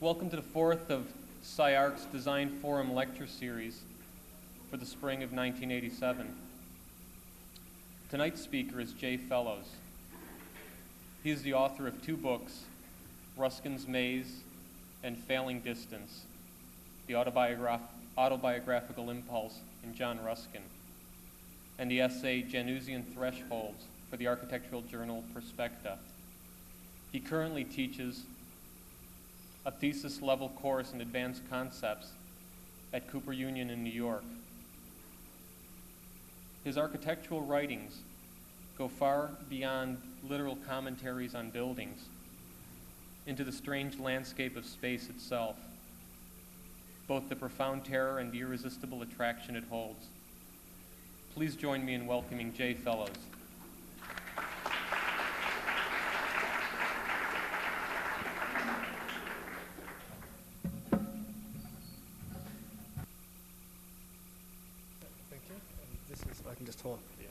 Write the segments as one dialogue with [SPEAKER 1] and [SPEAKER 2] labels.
[SPEAKER 1] Welcome to the fourth of SCI-Arc's Design Forum lecture series for the spring of 1987. Tonight's speaker is Jay Fellows. He is the author of two books, Ruskin's Maze and Failing Distance, the autobiographical impulse in John Ruskin, and the essay Janusian Thresholds for the architectural journal Perspecta. He currently teaches a thesis-level course in advanced concepts at Cooper Union in New York. His architectural writings go far beyond literal commentaries on buildings into the strange landscape of space itself, both the profound terror and the irresistible attraction it holds. Please join me in welcoming Jay Fellows.
[SPEAKER 2] I can just hold. Yeah.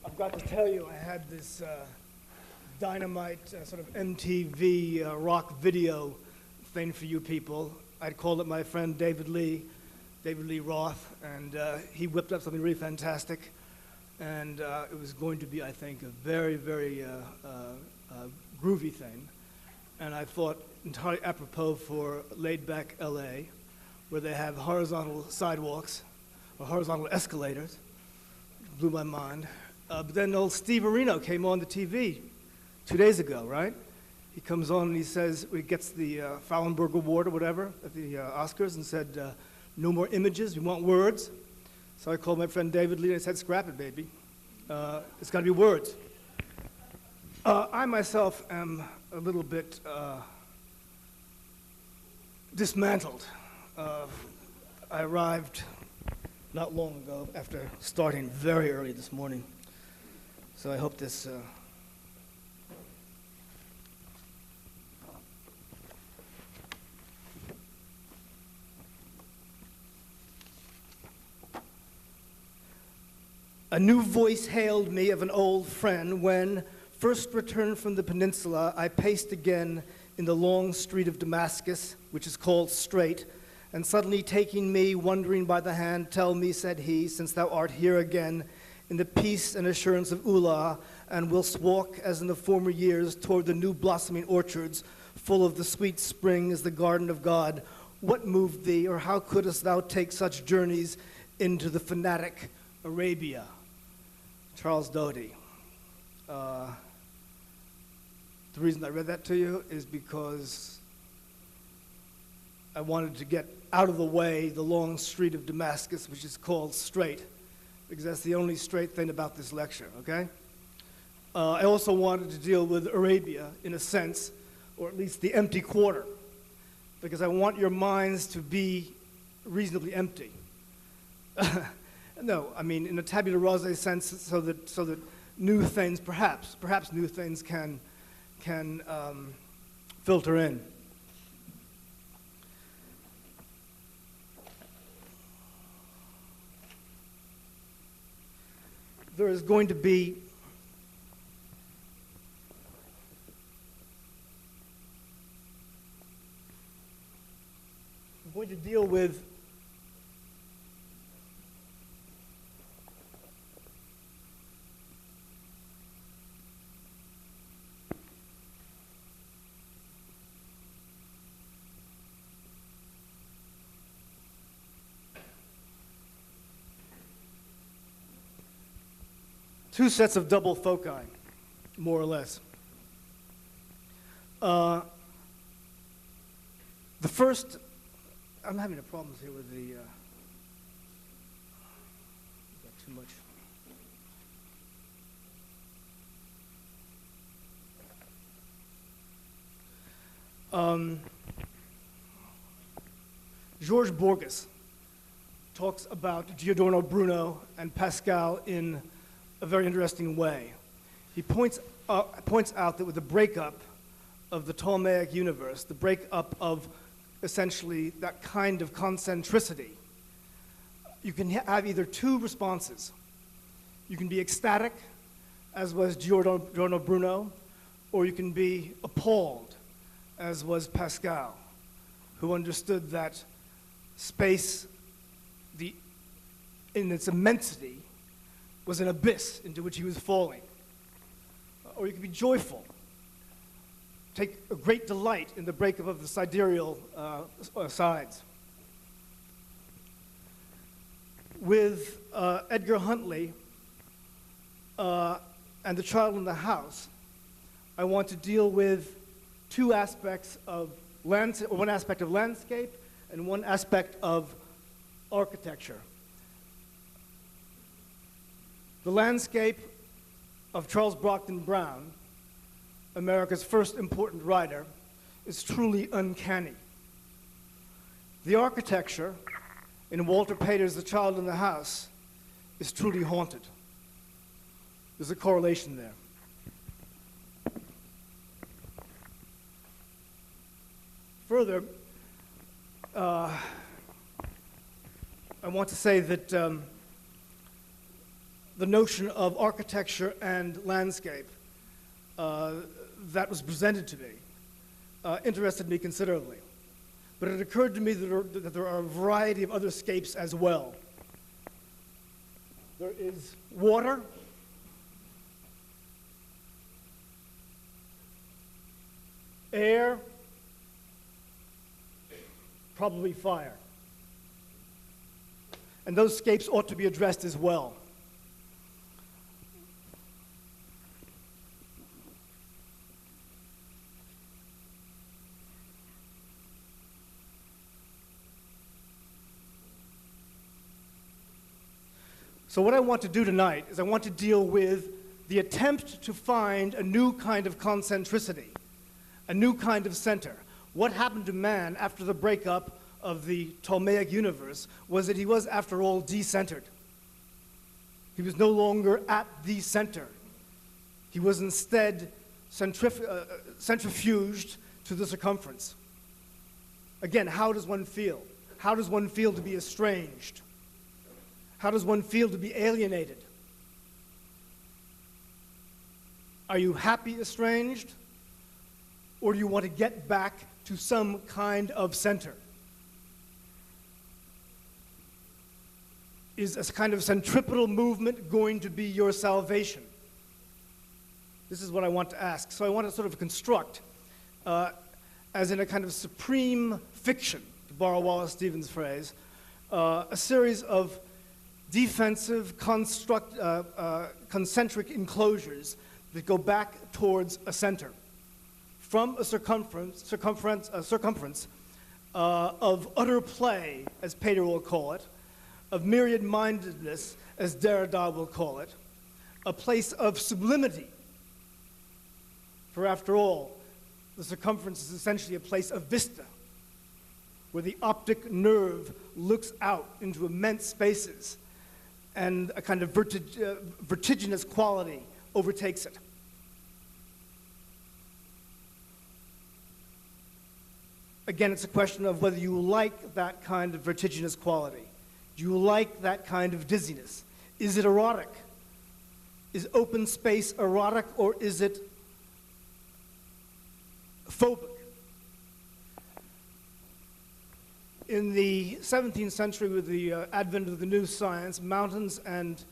[SPEAKER 2] I've got to tell you, I had this dynamite sort of MTV rock video thing for you people. I'd called up my friend David Lee Roth, and he whipped up something really fantastic. And it was going to be, I think, a very, very groovy thing. And I thought entirely apropos for laid-back LA, where they have horizontal sidewalks or horizontal escalators. It blew my mind. But then old Steve Areno came on the TV 2 days ago, right? He comes on and he says, he gets the Fallenberg Award or whatever at the Oscars and said, no more images, we want words. So I called my friend David Lee and I said, scrap it, baby. It's got to be words. I myself am a little bit dismantled. I arrived not long ago after starting very early this morning. So I hope this A new voice hailed me of an old friend when, first returned from the peninsula, I paced again in the long street of Damascus, which is called Straight, and suddenly taking me, wondering by the hand, tell me, said he, since thou art here again, in the peace and assurance of Ulah, and wilt walk as in the former years toward the new blossoming orchards, full of the sweet spring as the garden of God, what moved thee, or how couldst thou take such journeys into the fanatic Arabia? Charles Doughty. The reason I read that to you is because I wanted to get out of the way the long street of Damascus, which is called Straight, because that's the only straight thing about this lecture, okay? I also wanted to deal with Arabia in a sense, or at least the empty quarter, because I want your minds to be reasonably empty. No, I mean in a tabula rasa sense, so that new things, perhaps new things can filter in. There is going to be I'm going to deal with two sets of double foci, more or less. The first, I'm having a problem here with the, got too much. Georges Borges talks about Giordano Bruno and Pascal in a very interesting way. He points out that with the breakup of the Ptolemaic universe, the breakup of essentially that kind of concentricity, you can have either two responses. You can be ecstatic, as was Giordano Bruno, or you can be appalled, as was Pascal, who understood that space, in its immensity, was an abyss into which he was falling. Or you can be joyful, take a great delight in the breakup of the sidereal sides. With Edgar Huntley and The Child in the House, I want to deal with two aspects of one aspect of landscape and one aspect of architecture. The landscape of Charles Brockden Brown, America's first important writer, is truly uncanny. The architecture in Walter Pater's The Child in the House is truly haunted. There's a correlation there. Further, I want to say that the notion of architecture and landscape that was presented to me interested me considerably. But it occurred to me that there are a variety of other scapes as well. There is water, air, probably fire. And those scapes ought to be addressed as well. So what I want to do tonight is I want to deal with the attempt to find a new kind of concentricity, a new kind of center. What happened to man after the breakup of the Ptolemaic universe was that he was, after all, decentered. He was no longer at the center. He was instead centrifuged to the circumference. Again, how does one feel? How does one feel to be estranged? How does one feel to be alienated? Are you happy estranged? Or do you want to get back to some kind of center? Is a kind of centripetal movement going to be your salvation? This is what I want to ask. So I want to sort of construct, as in a kind of supreme fiction, to borrow Wallace Stevens' phrase, a series of defensive concentric enclosures that go back towards a center, from a circumference of utter play, as Pater will call it, of myriad-mindedness, as Derrida will call it, a place of sublimity. For after all, the circumference is essentially a place of vista, where the optic nerve looks out into immense spaces, and a kind of vertiginous quality overtakes it. Again, it's a question of whether you like that kind of vertiginous quality. Do you like that kind of dizziness? Is it erotic? Is open space erotic, or is it phobic? In the 17th century, with the advent of the new science, mountains and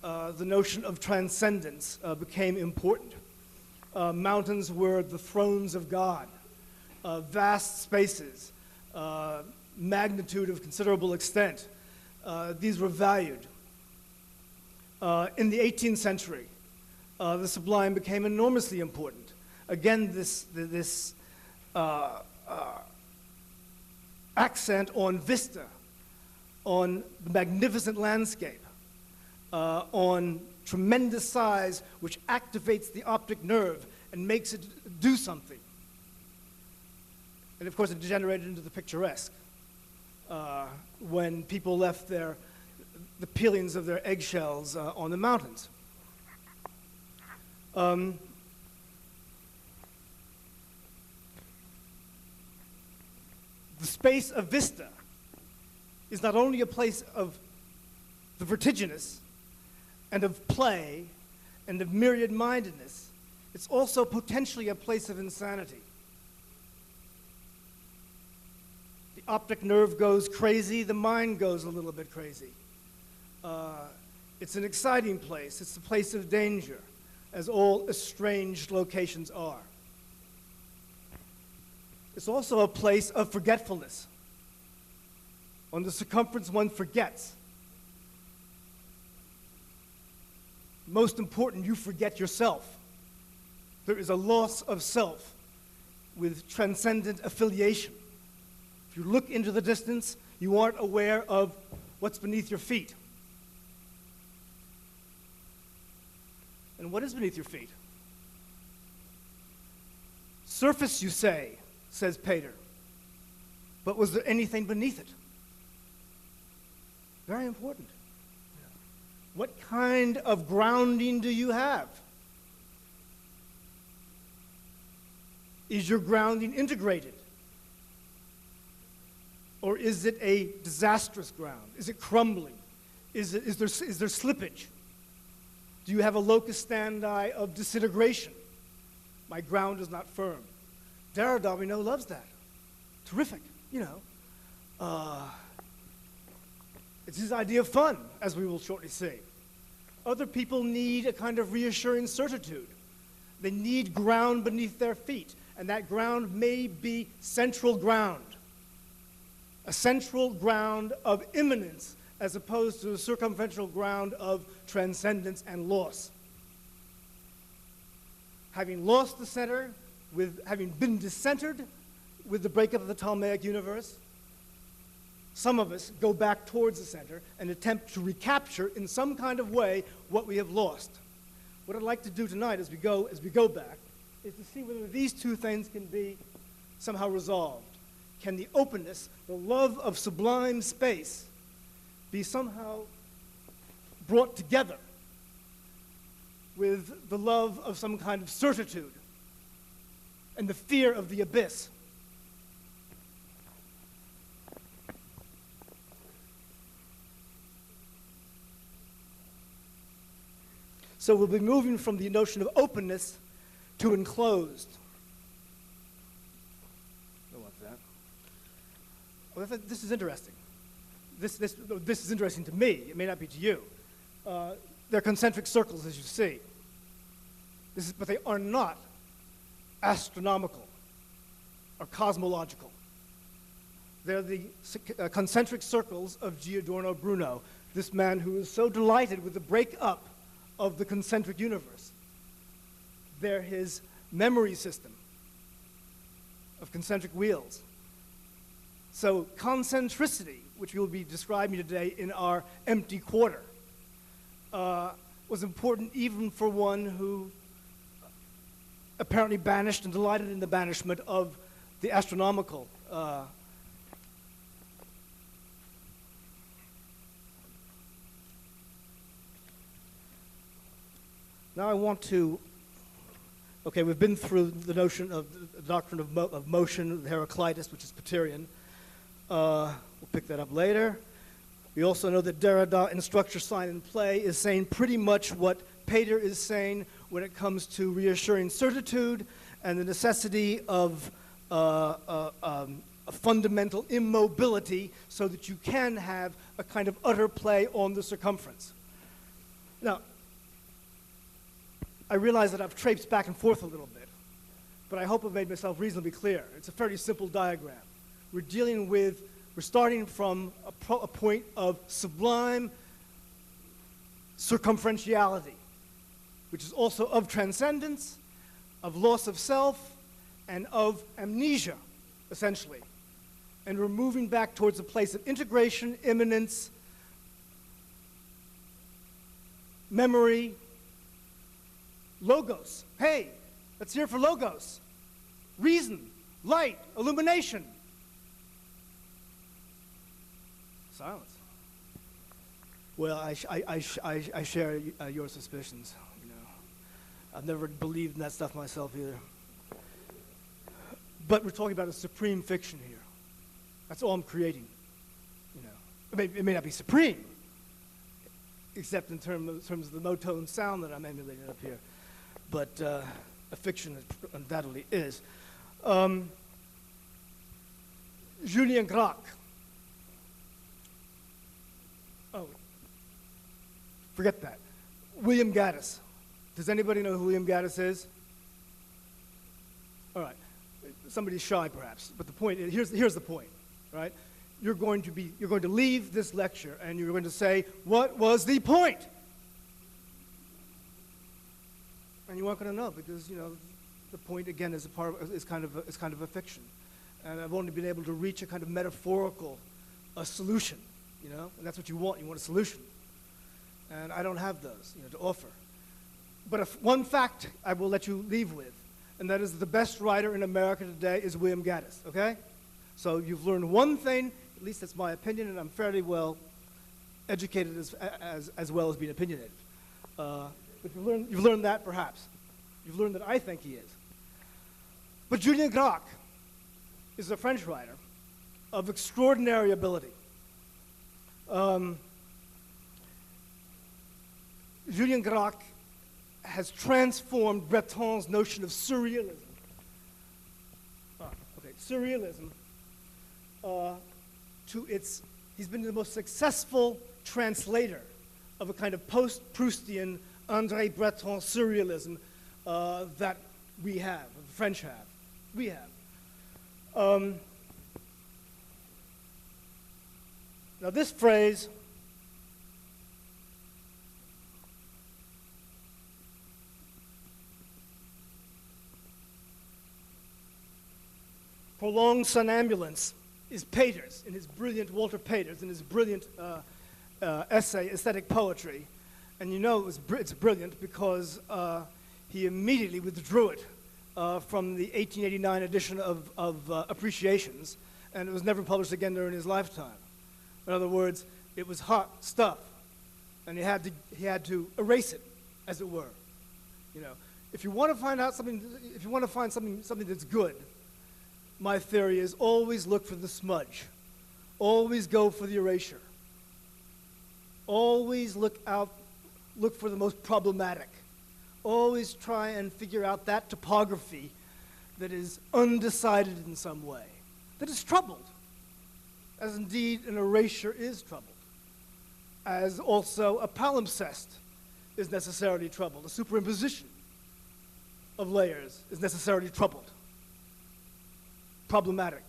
[SPEAKER 2] the notion of transcendence became important. Mountains were the thrones of God, vast spaces, magnitude of considerable extent. These were valued. In the 18th century, the sublime became enormously important. Again, this accent on vista, on the magnificent landscape, on tremendous size, which activates the optic nerve and makes it do something. And of course, it degenerated into the picturesque when people left the peelings of their eggshells on the mountains. The space of vista is not only a place of the vertiginous and of play and of myriad-mindedness, it's also potentially a place of insanity. The optic nerve goes crazy, the mind goes a little bit crazy. It's an exciting place. It's a place of danger, as all estranged locations are. It's also a place of forgetfulness. On the circumference, one forgets. Most important, you forget yourself. There is a loss of self with transcendent affiliation. If you look into the distance, you aren't aware of what's beneath your feet. And what is beneath your feet? Surface, you say, says Pater. But was there anything beneath it? Very important. What kind of grounding do you have? Is your grounding integrated? Or is it a disastrous ground? Is it crumbling? Is there slippage? Do you have a locus standi of disintegration? My ground is not firm. Derrida, we know, loves that. Terrific, you know. It's his idea of fun, as we will shortly see. Other people need a kind of reassuring certitude. They need ground beneath their feet, and that ground may be central ground. A central ground of immanence as opposed to a circumferential ground of transcendence and loss. Having lost the center, having been discentered with the breakup of the Ptolemaic universe, some of us go back towards the center and attempt to recapture in some kind of way what we have lost. What I'd like to do tonight as we go back is to see whether these two things can be somehow resolved. Can the openness, the love of sublime space, be somehow brought together with the love of some kind of certitude and the fear of the abyss? So we'll be moving from the notion of openness to enclosed. Oh, what's that? Well, this is interesting. This is interesting to me. It may not be to you. They're concentric circles, as you see. But they are not astronomical or cosmological. They're the concentric circles of Giordano Bruno, this man who is so delighted with the breakup of the concentric universe. They're his memory system of concentric wheels. So concentricity, which we will be describing today in our empty quarter, was important even for one who apparently banished and delighted in the banishment of the astronomical. Now I want to, okay, we've been through the notion of the doctrine of motion, Heraclitus, which is Paterian. We'll pick that up later. We also know that Derrida in Structure, Sign, and Play is saying pretty much what Pater is saying when it comes to reassuring certitude and the necessity of a fundamental immobility so that you can have a kind of utter play on the circumference. Now, I realize that I've traipsed back and forth a little bit, but I hope I've made myself reasonably clear. It's a fairly simple diagram. We're starting from a point of sublime circumferentiality, which is also of transcendence, of loss of self, and of amnesia, essentially. And we're moving back towards a place of integration, immanence, memory, logos. Hey, let's hear for logos. Reason, light, illumination. Silence. Well, I share your suspicions. You I've never believed in that stuff myself either. But we're talking about a supreme fiction here. That's all I'm creating. You know, it may not be supreme, except in terms of the no-tone sound that I'm emulating up here. But a fiction it undoubtedly is. Julien Gracq. Oh, forget that. William Gaddis. Does anybody know who William Gaddis is? All right. Somebody's shy, perhaps. But the point is, here's the point, right? You're going to leave this lecture, and you're going to say, "What was the point?" And you aren't going to know because the point again is kind of a fiction, and I've only been able to reach a kind of metaphorical solution, and that's what you want. You want a solution, and I don't have those, to offer. But one fact I will let you leave with, and that is the best writer in America today is William Gaddis. Okay, so you've learned one thing. At least that's my opinion, and I'm fairly well educated as well as being opinionated. But you've learned that, perhaps. You've learned that I think he is. But Julien Gracq is a French writer of extraordinary ability. Julien Gracq has transformed Breton's notion of surrealism. Surrealism he's been the most successful translator of a kind of post-Proustian André Breton surrealism that we have, the French have, we have. Now this phrase prolonged somnambulance is Pater's, in his brilliant, Walter Pater's, in his brilliant essay, Aesthetic Poetry. And it's brilliant because he immediately withdrew it from the 1889 edition of Appreciations, and it was never published again during his lifetime. In other words, it was hot stuff, and he had to erase it, as it were. If you want to find out something, if you want to find something that's good, my theory is always look for the smudge. Always go for the erasure. Always look for the most problematic. Always try and figure out that topography that is undecided in some way, that is troubled, as indeed an erasure is troubled, as also a palimpsest is necessarily troubled. A superimposition of layers is necessarily troubled. Problematic,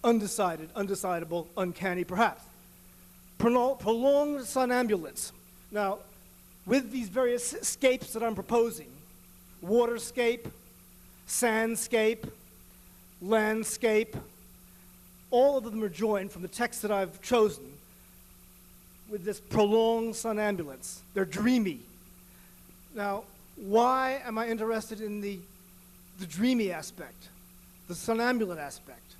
[SPEAKER 2] undecided, undecidable, uncanny, perhaps. Prolonged somnambulance. Now, with these various scapes that I'm proposing, waterscape, sandscape, landscape, all of them are joined from the text that I've chosen with this prolonged somnambulance. They're dreamy. Now, why am I interested in the dreamy aspect? The somnambulant aspect,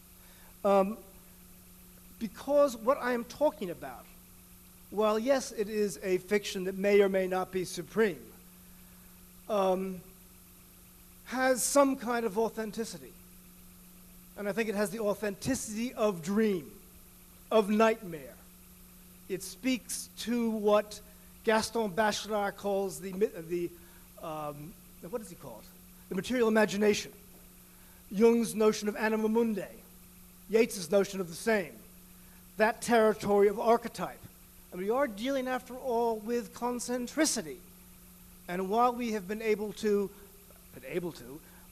[SPEAKER 2] because what I am talking about, while yes, it is a fiction that may or may not be supreme, has some kind of authenticity. And I think it has the authenticity of dream, of nightmare. It speaks to what Gaston Bachelard calls what does he call it? The material imagination. Jung's notion of anima mundi, Yeats's notion of the same, that territory of archetype. And we are dealing, after all, with concentricity. And while we have been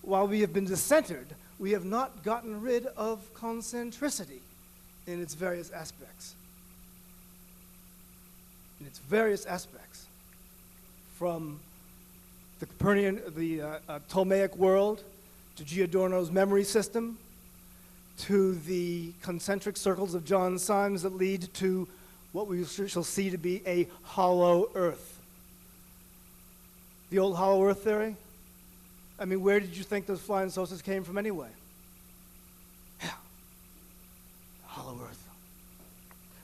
[SPEAKER 2] while we have been discentered, we have not gotten rid of concentricity in its various aspects. In its various aspects. From the Ptolemaic world, to Giordano's memory system, to the concentric circles of John Saimes that lead to what we shall see to be a hollow earth. The old hollow earth theory? I mean, where did you think those flying saucers came from anyway? Yeah, hollow earth.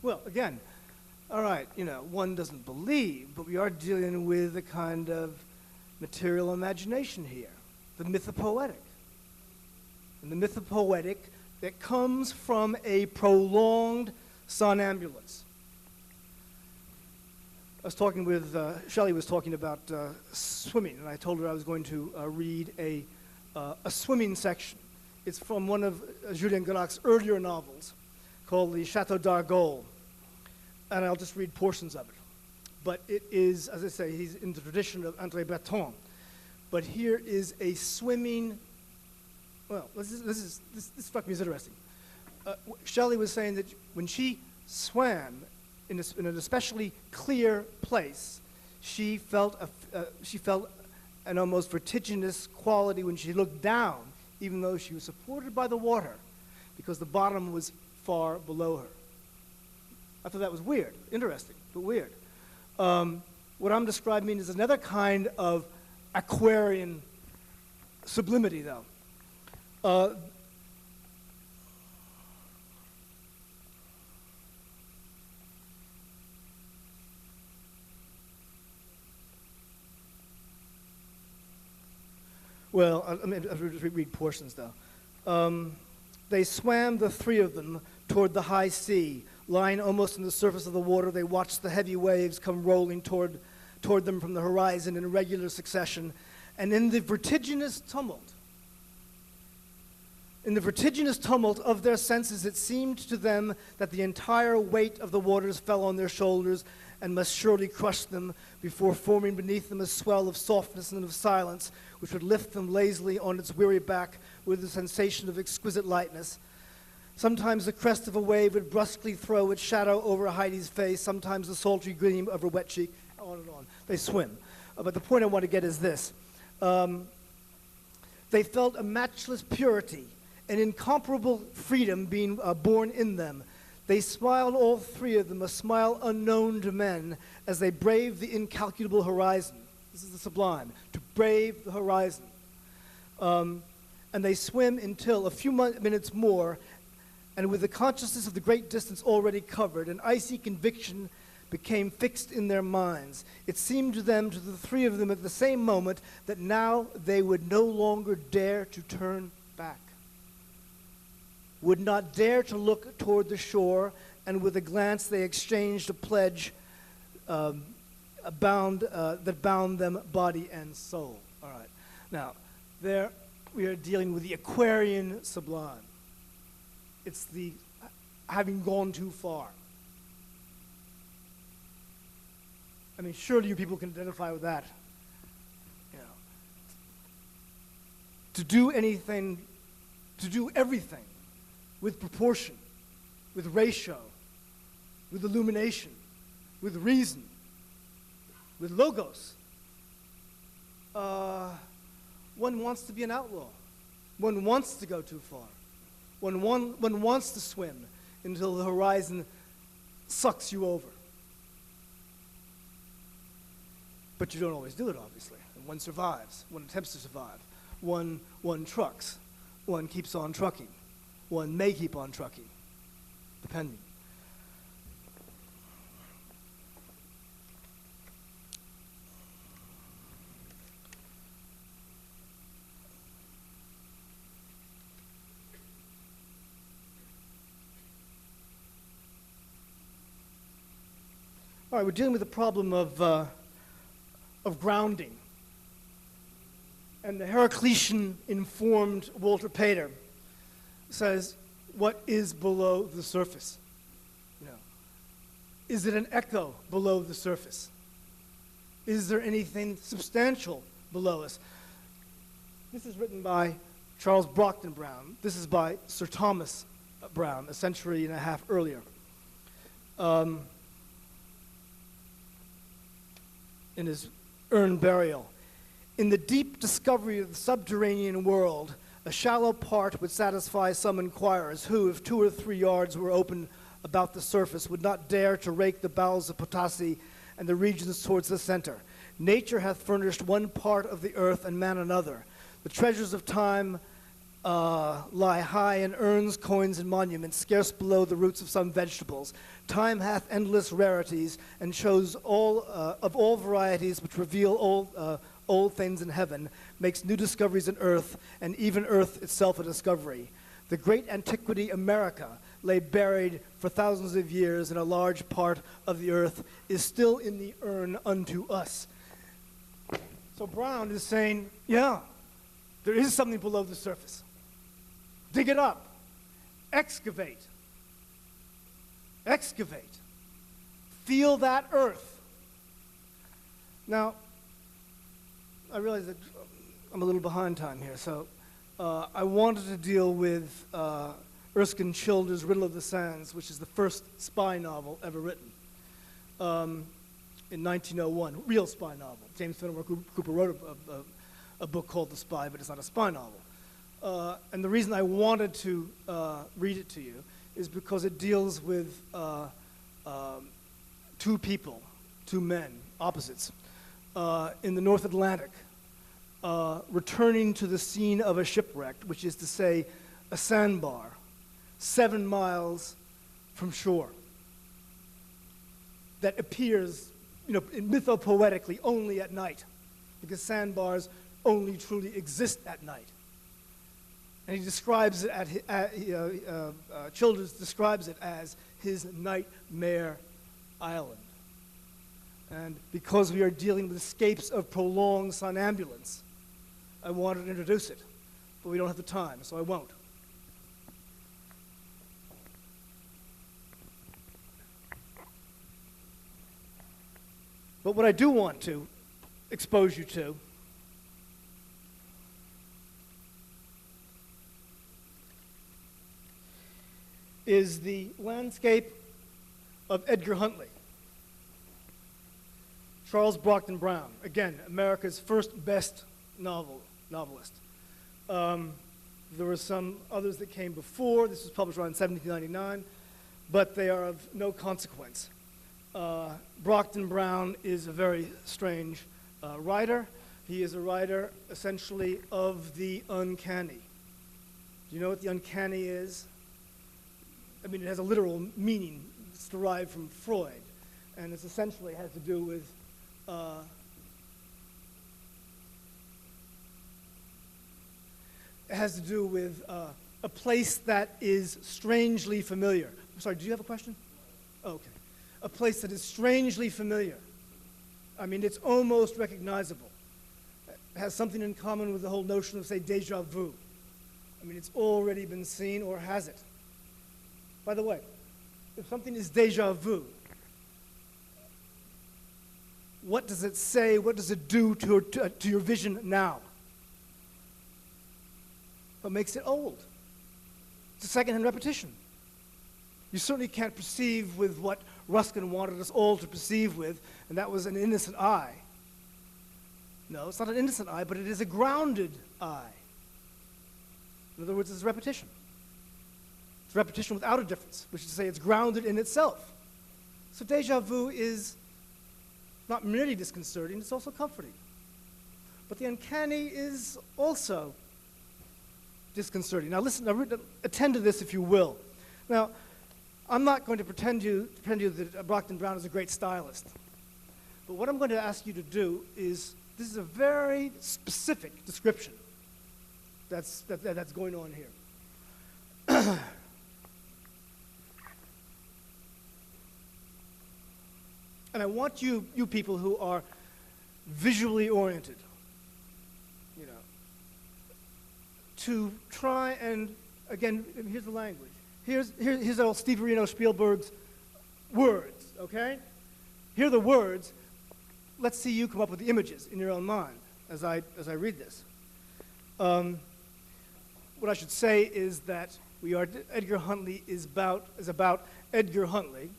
[SPEAKER 2] Well, again, all right, one doesn't believe, but we are dealing with a kind of material imagination here, the mythopoetic. And the mythopoetic that comes from a prolonged somnambulance. I was talking with, Shelley was talking about swimming, and I told her I was going to read a swimming section. It's from one of Julien Grac's earlier novels called The Chateau d'Argol, and I'll just read portions of it. But it is, as I say, he's in the tradition of André Breton. But here is a swimming, well, this struck me as interesting. Shelley was saying that when she swam in an especially clear place, she felt an almost vertiginous quality when she looked down, even though she was supported by the water, because the bottom was far below her. I thought that was weird, interesting, but weird. What I'm describing is another kind of Aquarian sublimity, though. Well, I'll read portions, though. They swam, the three of them, toward the high sea. Lying almost on the surface of the water, they watched the heavy waves come rolling toward them from the horizon in regular succession. And in the vertiginous tumult of their senses, it seemed to them that the entire weight of the waters fell on their shoulders and must surely crush them before forming beneath them a swell of softness and of silence, which would lift them lazily on its weary back with a sensation of exquisite lightness. Sometimes the crest of a wave would brusquely throw its shadow over Heidi's face, sometimes the sultry gleam of her wet cheek, on and on. They swim. But the point I want to get is this. They felt a matchless purity, an incomparable freedom being born in them. They smiled, all three of them, a smile unknown to men, as they braved the incalculable horizon. This is the sublime, to brave the horizon. And they swim until a few minutes more, and with the consciousness of the great distance already covered, an icy conviction became fixed in their minds. It seemed to them, to the three of them at the same moment, that now they would no longer dare to turn back, would not dare to look toward the shore, and with a glance they exchanged a pledge that bound them body and soul. All right. Now, there we are dealing with the Aquarian sublime. It's the having gone too far. I mean, surely you people can identify with that. You know, to do anything, to do everything with proportion, with ratio, with illumination, with reason, with logos. One wants to be an outlaw. One wants to go too far. One wants to swim until the horizon sucks you over. But you don't always do it, obviously. And one survives. One attempts to survive. One trucks. One keeps on trucking. One may keep on trucking, depending. All right, we're dealing with the problem of grounding. And the Heraclitean-informed Walter Pater says, what is below the surface? You know, is it an echo below the surface? Is there anything substantial below us? This is written by Charles Brockden Brown. This is by Sir Thomas Brown, a century and a half earlier. In his urn burial. In the deep discovery of the subterranean world, a shallow part would satisfy some inquirers who, if 2 or 3 yards were open about the surface, would not dare to rake the bowels of Potosi and the regions towards the center. Nature hath furnished one part of the earth and man another. The treasures of time lie high in urns, coins, and monuments, scarce below the roots of some vegetables. Time hath endless rarities, and shows of all varieties, which reveal old things in heaven, makes new discoveries in earth, and even earth itself a discovery. The great antiquity America lay buried for thousands of years, and a large part of the earth is still in the urn unto us. So Brown is saying, yeah, there is something below the surface. Dig it up. Excavate. Excavate. Feel that earth. Now, I realize that I'm a little behind time here, so I wanted to deal with Erskine Childers' Riddle of the Sands, which is the first spy novel ever written in 1901, real spy novel. James Fenimore Cooper wrote a book called The Spy, but it's not a spy novel. And the reason I wanted to read it to you is because it deals with two people, two men, opposites, in the North Atlantic, returning to the scene of a shipwreck, which is to say, a sandbar, 7 miles from shore, that appears, mythopoetically only at night, because sandbars only truly exist at night. And he describes it Childers describes it as his nightmare island. And because we are dealing with escapes of prolonged somnambulance, I wanted to introduce it, but we don't have the time, so I won't. But what I do want to expose you to is the landscape of Edgar Huntley. Charles Brockden Brown, again, America's first best novelist. There were some others that came before. This was published around 1799, but they are of no consequence. Brockden Brown is a very strange writer. He is a writer, essentially, of the uncanny. Do you know what the uncanny is? I mean, it has a literal meaning. It's derived from Freud, and it essentially has to do with a place that is strangely familiar. I'm sorry, do you have a question? Oh, okay. A place that is strangely familiar. I mean, it's almost recognizable. It has something in common with the whole notion of, say, déjà vu. I mean, it's already been seen, or has it? By the way, if something is déjà vu, what does it say, what does it do to your vision now? What makes it old? It's a secondhand repetition. You certainly can't perceive with what Ruskin wanted us all to perceive with, and that was an innocent eye. No, it's not an innocent eye, but it is a grounded eye. In other words, it's repetition. It's repetition without a difference, which is to say it's grounded in itself. So déjà vu is not merely disconcerting, it's also comforting. But the uncanny is also disconcerting. Now listen, attend to this if you will. Now, I'm not going to pretend to you that Brockden Brown is a great stylist. But what I'm going to ask you to do is, this is a very specific description that's going on here. And I want you people who are visually oriented, to try and, again, here's the language. Here's old Steve Reno Spielberg's words, okay? Here are the words. Let's see you come up with the images in your own mind as I read this. What I should say is that Edgar Huntley is about Edgar Huntley,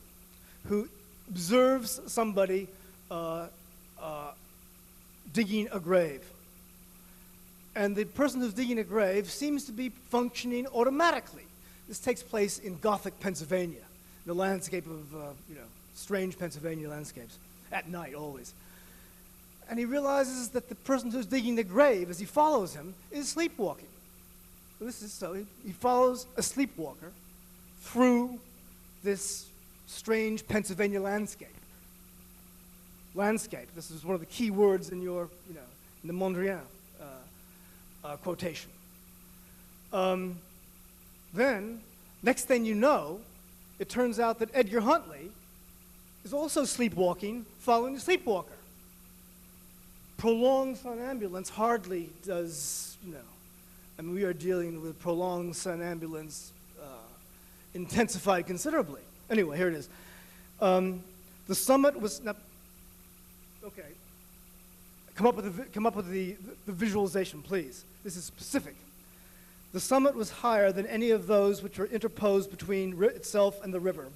[SPEAKER 2] who observes somebody digging a grave. And the person who's digging a grave seems to be functioning automatically. This takes place in Gothic Pennsylvania, the landscape of, strange Pennsylvania landscapes, at night always. And he realizes that the person who's digging the grave, as he follows him, is sleepwalking. He follows a sleepwalker through this strange Pennsylvania landscape. Landscape. This is one of the key words in your, in the Mondrian quotation. Then, next thing you know, it turns out that Edgar Huntley is also sleepwalking, following the sleepwalker. Prolonged somnambulance hardly does, we are dealing with prolonged somnambulance intensified considerably. Anyway, here it is. The summit was, okay. Come up with the visualization, please. This is specific. The summit was higher than any of those which were interposed between itself and the river.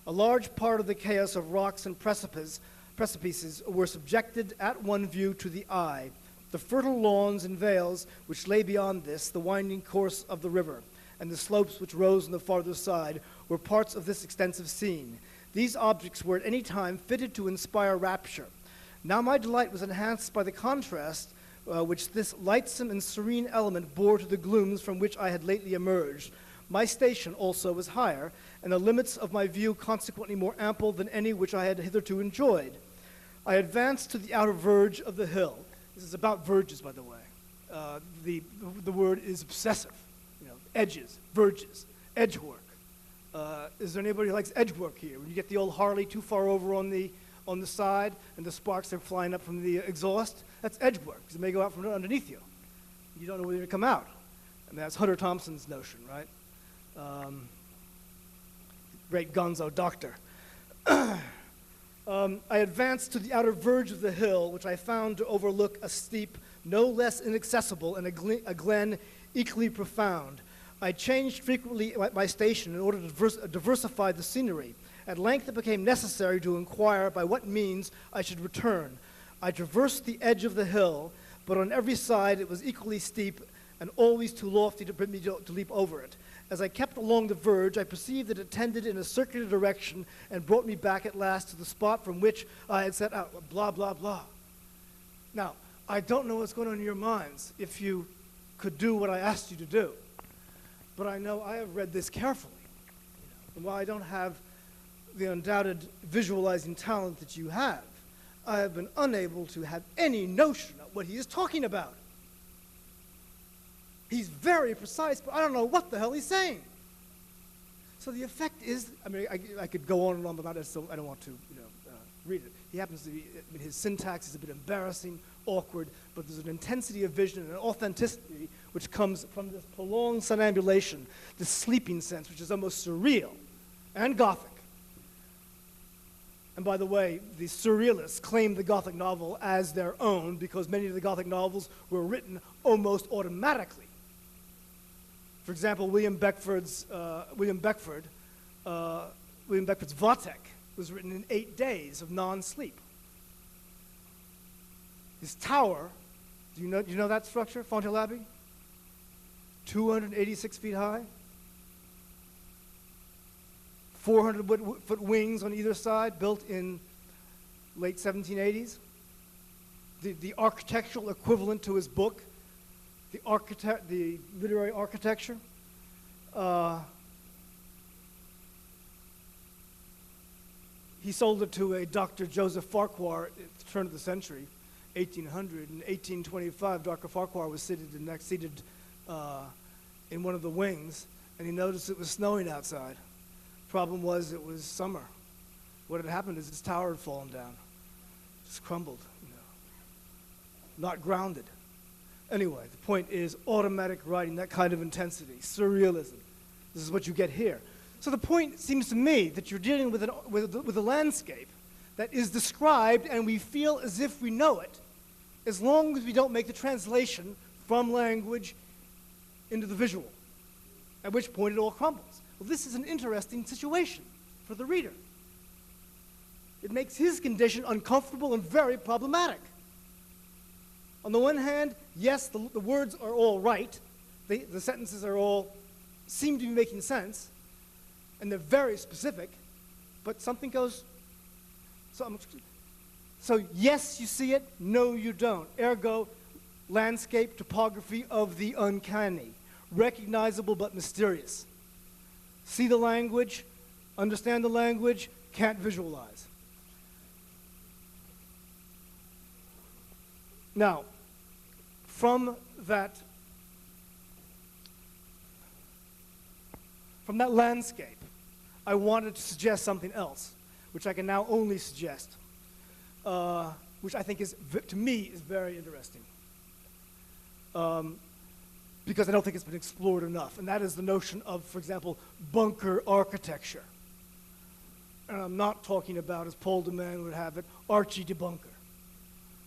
[SPEAKER 2] A large part of the chaos of rocks and precipices were subjected at one view to the eye. The fertile lawns and vales which lay beyond this, the winding course of the river, and the slopes which rose on the farther side were parts of this extensive scene. These objects were at any time fitted to inspire rapture. Now my delight was enhanced by the contrast which this lightsome and serene element bore to the glooms from which I had lately emerged. My station also was higher, and the limits of my view consequently more ample than any which I had hitherto enjoyed. I advanced to the outer verge of the hill. This is about verges, by the way. The word is obsessive. Edges, verges, edge work. Is there anybody who likes edge work here? When you get the old Harley too far over on the side and the sparks are flying up from the exhaust, that's edge work, because it may go out from underneath you. You don't know whether to come out. That's Hunter Thompson's notion, right? Great gonzo doctor. I advanced to the outer verge of the hill, which I found to overlook a steep, no less inaccessible, and a glen equally profound. I changed frequently my station in order to diversify the scenery. At length it became necessary to inquire by what means I should return. I traversed the edge of the hill, but on every side it was equally steep and always too lofty to permit me to leap over it. As I kept along the verge, I perceived that it tended in a circular direction and brought me back at last to the spot from which I had set out, blah, blah, blah. Now, I don't know what's going on in your minds if you could do what I asked you to do, but I know I have read this carefully. And while I don't have the undoubted visualizing talent that you have, I have been unable to have any notion of what he is talking about. He's very precise, but I don't know what the hell he's saying. So the effect is, I could go on and on about it, so I don't want to, read it. He happens to be, his syntax is a bit embarrassing, awkward, but there's an intensity of vision and an authenticity which comes from this prolonged somnambulation, this sleeping sense, which is almost surreal and Gothic. And by the way, the surrealists claim the Gothic novel as their own because many of the Gothic novels were written almost automatically. For example, William Beckford's Vathek was written in 8 days of non-sleep. His tower, do you know that structure, Fontaine Abbey? 286 feet high. 400-foot wings on either side, built in late 1780s. The architectural equivalent to his book, the literary architecture. He sold it to a Dr. Joseph Farquhar at the turn of the century, 1800. In 1825, Dr. Farquhar was seated in one of the wings, and he noticed it was snowing outside. Problem was, it was summer. What had happened is his tower had fallen down, just crumbled, not grounded. Anyway, the point is automatic writing, that kind of intensity, surrealism. This is what you get here. So the point seems to me that you're dealing with a landscape that is described, and we feel as if we know it, as long as we don't make the translation from language into the visual, at which point it all crumbles. Well, this is an interesting situation for the reader. It makes his condition uncomfortable and very problematic. On the one hand, yes, the words are all right. The sentences seem to be making sense, and they're very specific, but something goes, so yes, you see it, no, you don't. Ergo, landscape topography of the uncanny. recognizable but mysterious. See the language, understand the language, can't visualize. Now, from that landscape, I wanted to suggest something else, which I can now only suggest, which I think is, to me, is very interesting. Because I don't think it's been explored enough, and that is the notion of, for example, bunker architecture. And I'm not talking about, as Paul de Man would have it, Archie debunker.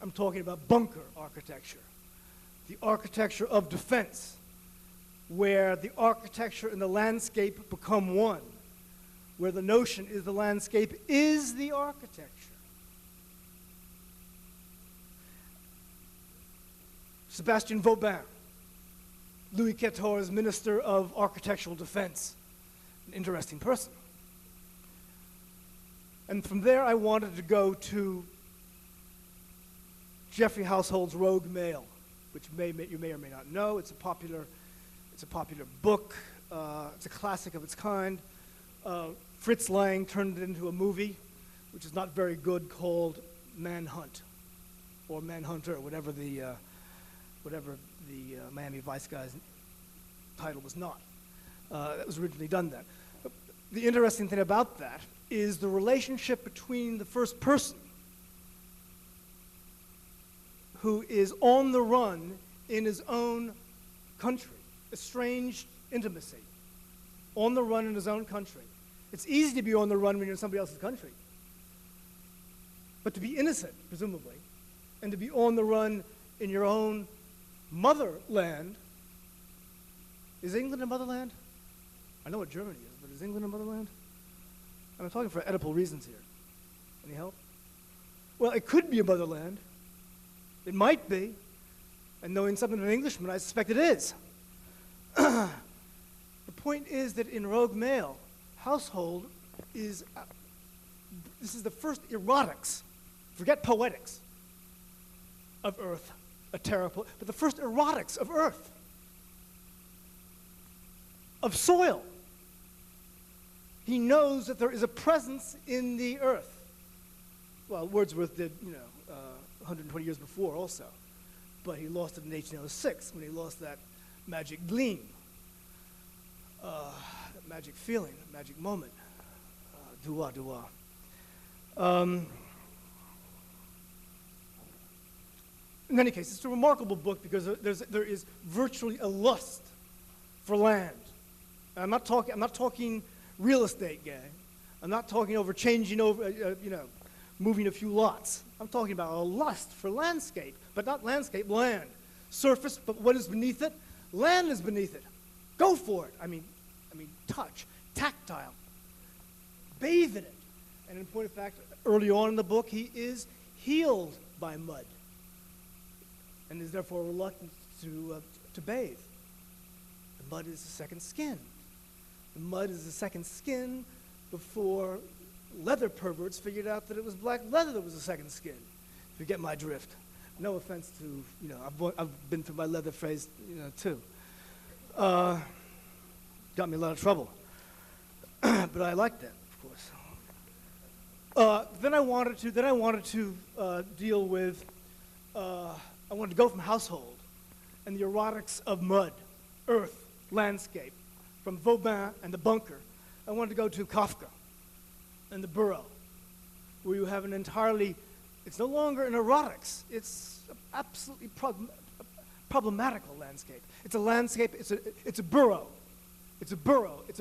[SPEAKER 2] I'm talking about bunker architecture, the architecture of defense, where the architecture and the landscape become one, where the notion is the landscape is the architecture. Sébastien Vauban, Louis XIV's Minister of Architectural Defense, an interesting person. And from there I wanted to go to Geoffrey Household's Rogue Mail, which you may or may not know. It's a popular book. It's a classic of its kind. Fritz Lang turned it into a movie, which is not very good, called Manhunt, or Manhunter, whatever the Miami Vice guy's title was not. That was originally done then. But the interesting thing about that is the relationship between the first person, who is on the run in his own country, estranged intimacy, on the run in his own country. It's easy to be on the run when you're in somebody else's country. But to be innocent, presumably, and to be on the run in your own motherland, is England a motherland? I know what Germany is, but is England a motherland? I'm talking for Oedipal reasons here. Any help? Well, it could be a motherland. It might be. And knowing something of an Englishman, I suspect it is. The point is that in Rogue Mail, Household is, this is the first erotics, forget poetics, of Earth, a terrible, but the first erotics of Earth, of soil. He knows that there is a presence in the Earth. Well, Wordsworth did, 120 years before also, but he lost it in 1806 when he lost that magic gleam, that magic feeling, that magic moment. Dua. In any case, it's a remarkable book because there is virtually a lust for land. And I'm not talking real estate gang. I'm not talking moving a few lots. I'm talking about a lust for landscape, but not landscape, land. Surface, but what is beneath it? Land is beneath it. Go for it. I mean, touch, tactile. Bathe in it. And in point of fact, early on in the book, he is healed by mud and is therefore reluctant to bathe. The mud is the second skin. The mud is the second skin before leather perverts figured out that it was black leather that was the second skin, if you get my drift. No offense to, I've been through my leather phase, too. Got me in a lot of trouble. But I liked that, of course. Then I wanted to deal with, I wanted to go from household and the erotics of mud, earth, landscape, from Vauban and the bunker. I wanted to go to Kafka and the burrow, where you have an entirely, it's no longer an erotics, it's absolutely problematical landscape. It's a landscape, it's a burrow. It's a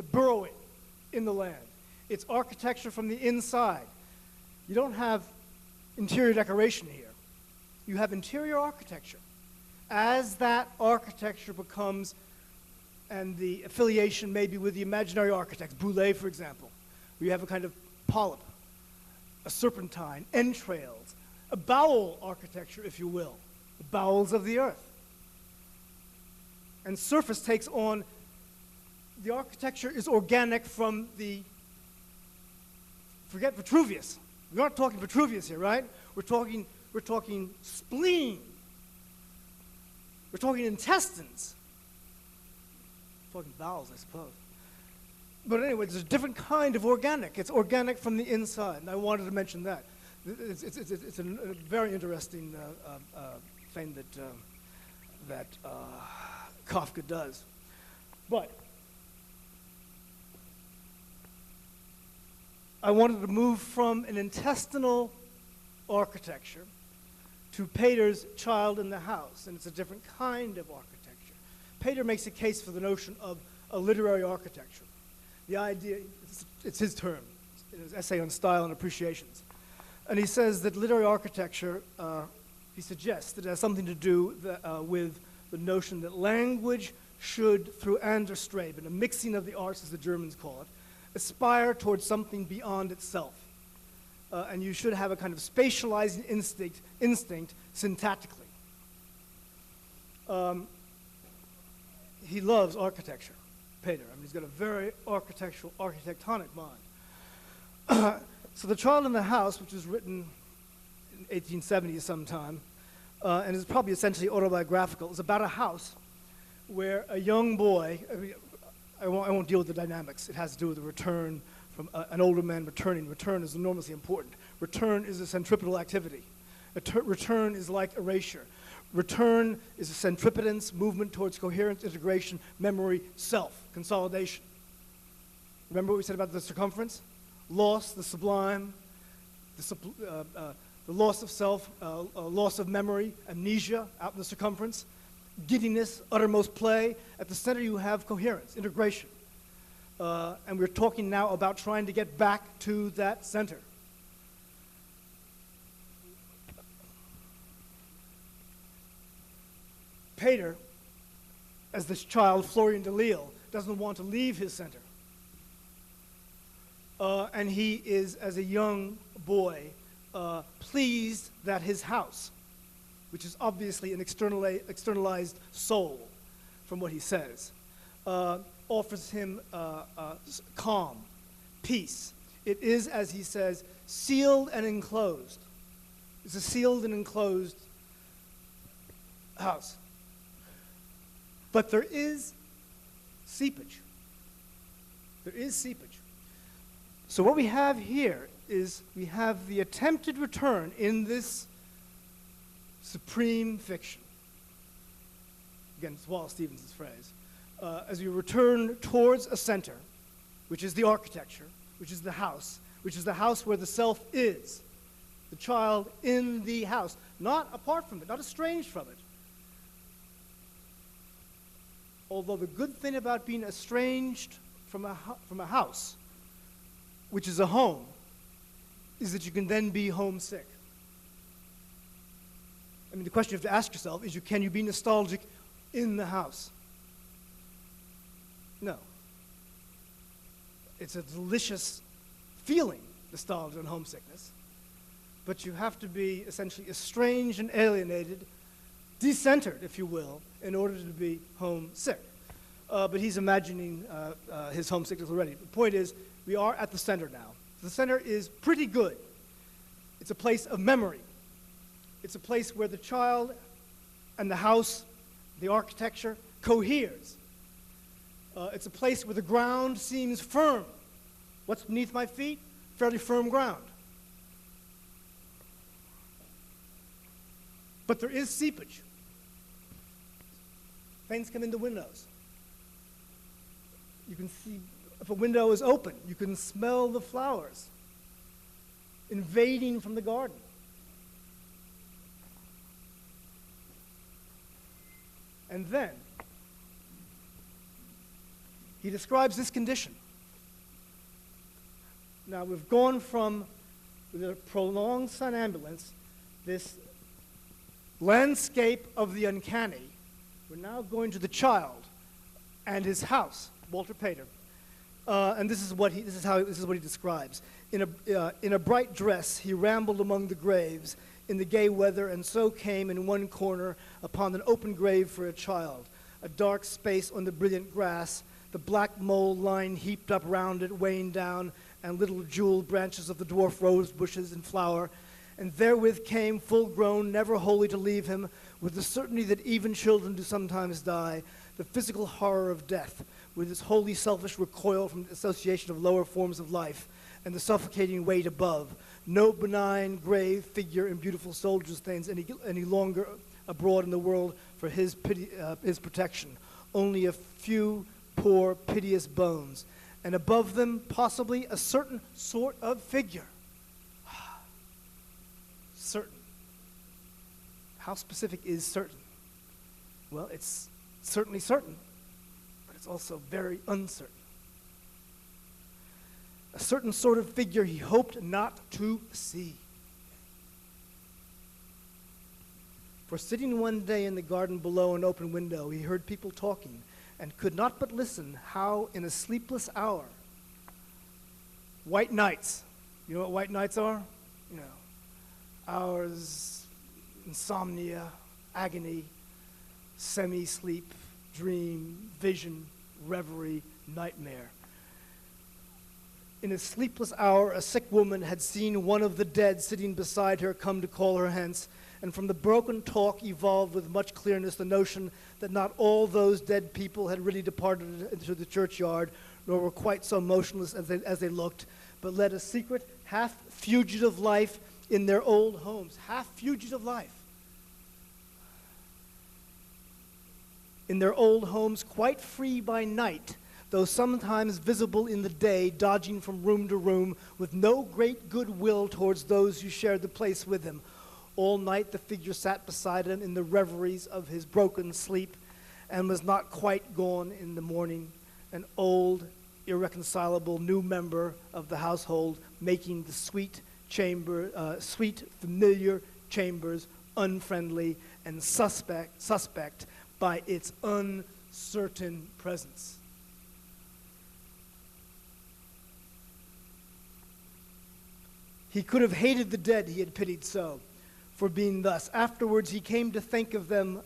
[SPEAKER 2] burrowing in the land. It's architecture from the inside. You don't have interior decoration here. You have interior architecture. As that architecture becomes, and the affiliation maybe with the imaginary architects, Boulez, for example, where you have a kind of polyp, a serpentine, entrails, a bowel architecture, if you will, the bowels of the earth. And surface takes on, the architecture is organic from the, forget Vitruvius. We're not talking Vitruvius here, right? We're talking spleen. We're talking intestines. fucking bowels, I suppose. But anyway, it's a different kind of organic. It's organic from the inside, and I wanted to mention that. It's a very interesting thing that Kafka does. But I wanted to move from an intestinal architecture to Pater's Child in the House, and it's a different kind of architecture. Pater makes a case for the notion of a literary architecture. The idea, it's his term, in his essay on style and appreciations. And he says that literary architecture, he suggests that it has something to do with the notion that language should, through Anderstreben, a mixing of the arts as the Germans call it, aspire towards something beyond itself. And you should have a kind of spatializing instinct syntactically. He loves architecture, Pater. I mean, he's got a very architectonic mind. So The Child in the House, which was written in 1870 sometime, and is probably essentially autobiographical, is about a house where a young boy, I won't deal with the dynamics. It has to do with the return from an older man returning. Return is enormously important. Return is a centripetal activity. Return is like erasure. Return is a centripetence, movement towards coherence, integration, memory, self, consolidation. Remember what we said about the circumference? Loss, the sublime, the loss of self, loss of memory, amnesia out in the circumference, giddiness, uttermost play. At the center you have coherence, integration. And we're talking now about trying to get back to that center. Pater, as this child, Florian de Lille, doesn't want to leave his center. And he is, as a young boy, pleased that his house, which is obviously an externalized soul, from what he says, offers him calm, peace. It is, as he says, sealed and enclosed. It's a sealed and enclosed house. But there is seepage. There is seepage. So what we have here is we have the attempted return in this supreme fiction. Again, it's Wallace Stevens' phrase. As we return towards a center, which is the architecture, which is the house where the self is, the child in the house, not apart from it, not estranged from it. Although the good thing about being estranged from a house, which is a home, is that you can then be homesick. I mean, the question you have to ask yourself is, can you be nostalgic in the house? No. It's a delicious feeling, nostalgia and homesickness, but you have to be essentially estranged and alienated, decentered, if you will, in order to be homesick. But he's imagining his homesickness already. The point is, we are at the center now. The center is pretty good. It's a place of memory. It's a place where the child and the house, the architecture, coheres. It's a place where the ground seems firm. What's beneath my feet? Fairly firm ground. But there is seepage. Things come into windows. You can see, if a window is open, you can smell the flowers invading from the garden. And then, he describes this condition. Now, we've gone from, with a prolonged somnambulance, this landscape of the uncanny. We're now going to the child and his house, Walter Pater. And this is what he describes. In a bright dress, he rambled among the graves in the gay weather, and so came in one corner upon an open grave for a child, a dark space on the brilliant grass, the black mold line heaped up round it, weighing down, and little jeweled branches of the dwarf rose bushes in flower. And therewith came, full grown, never wholly to leave him, with the certainty that even children do sometimes die, the physical horror of death, with its wholly selfish recoil from the association of lower forms of life and the suffocating weight above. No benign, grave figure in beautiful soldier stands any longer abroad in the world for his protection. Only a few poor, piteous bones. And above them, possibly, a certain sort of figure. Certain. How specific is certain? Well, it's certainly certain, but it's also very uncertain. A certain sort of figure he hoped not to see. For sitting one day in the garden below an open window, he heard people talking and could not but listen how in a sleepless hour, white nights, you know what white nights are? You know, hours, insomnia, agony, semi-sleep, dream, vision, reverie, nightmare. In a sleepless hour, a sick woman had seen one of the dead sitting beside her come to call her hence, and from the broken talk evolved with much clearness the notion that not all those dead people had really departed into the churchyard, nor were quite so motionless as they looked, but led a secret, half-fugitive life in their old homes. Half-fugitive life. In their old homes, quite free by night, though sometimes visible in the day, dodging from room to room, with no great goodwill towards those who shared the place with him. All night the figure sat beside him in the reveries of his broken sleep, and was not quite gone in the morning, an old, irreconcilable new member of the household, making the sweet, familiar chambers unfriendly and suspect by its uncertain presence. He could have hated the dead he had pitied so, for being thus. Afterwards he came to think of them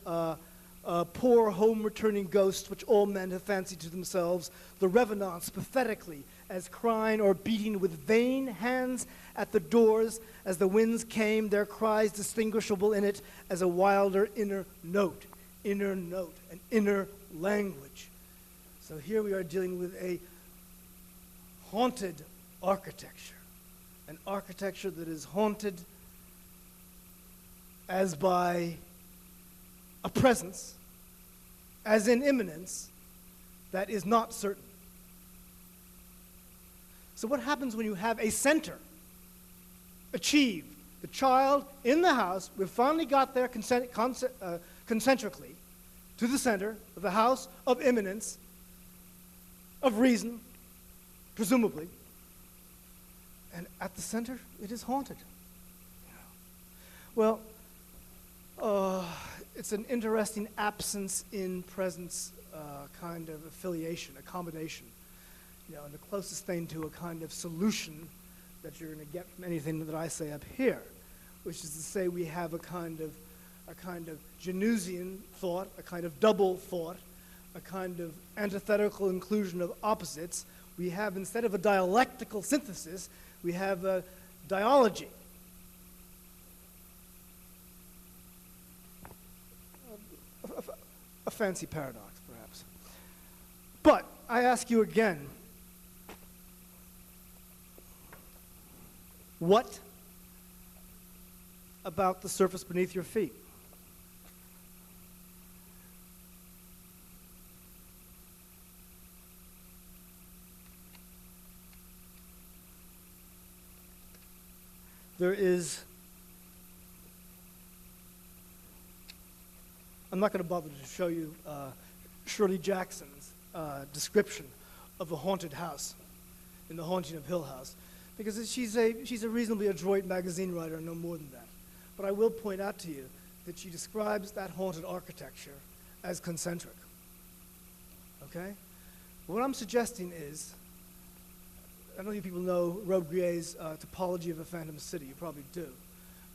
[SPEAKER 2] poor home-returning ghosts which all men have fancied to themselves, the revenants pathetically, as crying or beating with vain hands at the doors as the winds came, their cries distinguishable in it as a wilder inner note, an inner language. So here we are dealing with a haunted architecture, an architecture that is haunted as by a presence, as in imminence, that is not certain. So what happens when you have a center achieved? The child in the house, we've finally got there concentrically to the center of the house of imminence, of reason, presumably. And at the center, it is haunted. Well, it's an interesting absence in presence kind of affiliation, accommodation. You know, and the closest thing to a kind of solution that you're going to get from anything that I say up here, which is to say we have a kind of Januszian thought, a kind of double thought, a kind of antithetical inclusion of opposites. We have, instead of a dialectical synthesis, we have a dialogy. A fancy paradox, perhaps. But I ask you again, what about the surface beneath your feet? There is, I'm not going to bother to show you Shirley Jackson's description of a haunted house in The Haunting of Hill House, because she's a reasonably adroit magazine writer, no more than that. But I will point out to you that she describes that haunted architecture as concentric. Okay? What I'm suggesting is, I don't know if you people know Robespierre's topology of a phantom city. You probably do.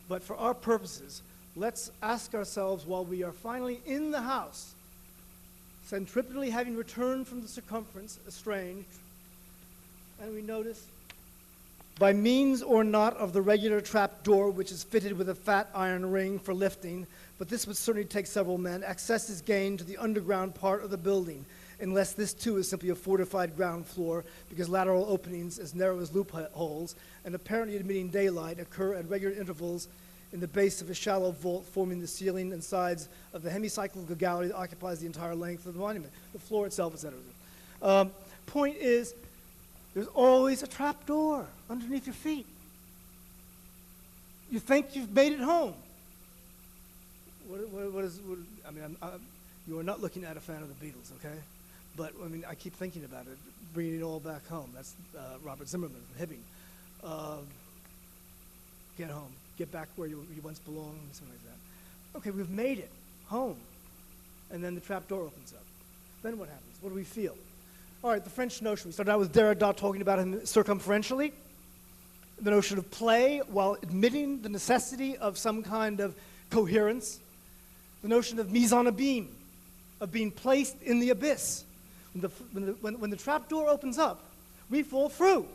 [SPEAKER 2] But for our purposes, let's ask ourselves, while we are finally in the house, centripetally having returned from the circumference, estranged, and we notice, by means or not of the regular trap door, which is fitted with a fat iron ring for lifting, but this would certainly take several men, access is gained to the underground part of the building, unless this too is simply a fortified ground floor, because lateral openings as narrow as loopholes and apparently admitting daylight occur at regular intervals in the base of a shallow vault forming the ceiling and sides of the hemicyclical gallery that occupies the entire length of the monument, the floor itself, etc. Point is, there's always a trap door underneath your feet. You think you've made it home. You are not looking at a fan of the Beatles, okay? But, I mean, I keep thinking about it, bringing it all back home. That's Robert Zimmerman from Hibbing. Get home. Get back where you once belonged, something like that. Okay, we've made it home. And then the trap door opens up. Then what happens? What do we feel? All right, the French notion. We started out with Derrida talking about him circumferentially. The notion of play while admitting the necessity of some kind of coherence. The notion of mise en abîme, of being placed in the abyss. When the trap door opens up, we fall through.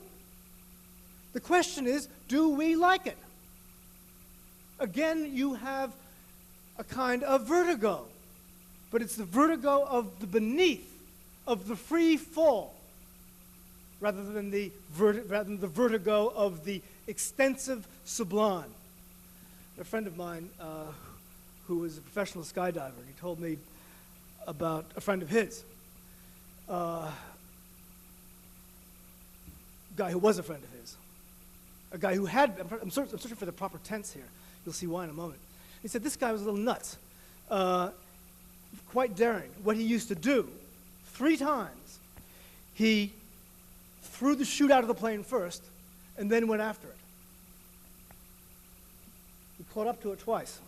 [SPEAKER 2] The question is, do we like it? Again, you have a kind of vertigo, but it's the vertigo of the beneath, of the free fall, rather than the vertigo of the extensive sublime. A friend of mine who was a professional skydiver, he told me about a friend of his, a guy who was a friend of his, a guy who had, I'm searching for the proper tense here. You'll see why in a moment. He said this guy was a little nuts, quite daring. What he used to do, 3 times, he threw the chute out of the plane first and then went after it. He caught up to it twice.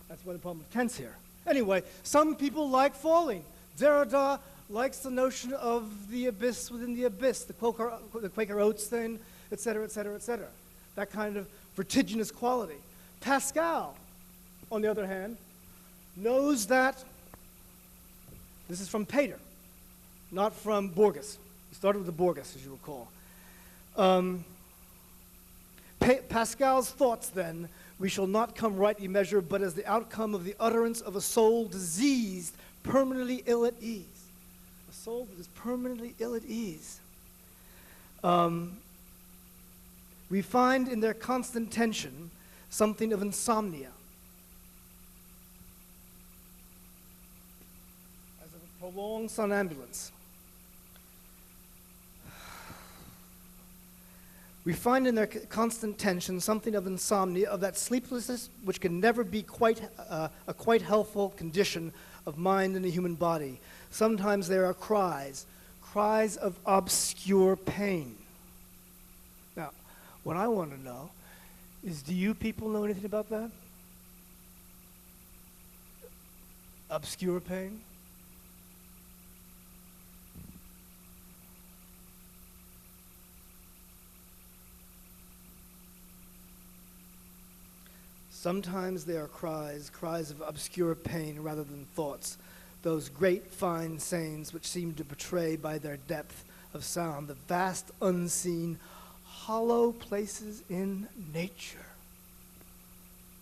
[SPEAKER 2] That's why the problem with tense here. Anyway, some people like falling. Derrida likes the notion of the abyss within the abyss, the Quaker Oats thing, et cetera, et cetera, et cetera. That kind of vertiginous quality. Pascal, on the other hand, knows that, this is from Pater, not from Borges. He started with the Borges, as you recall. Pascal's thoughts, then, we shall not come rightly measured, but as the outcome of the utterance of a soul diseased, permanently ill at ease. A soul that is permanently ill at ease. We find in their constant tension something of insomnia, as of a prolonged somnambulance. We find in their constant tension something of insomnia, of that sleeplessness which can never be a quite healthful condition of mind in the human body. Sometimes there are cries of obscure pain. Now, what I want to know is, do you people know anything about that? Obscure pain? Sometimes there are cries of obscure pain rather than thoughts, those great fine sayings which seem to betray by their depth of sound the vast unseen hollow places in nature.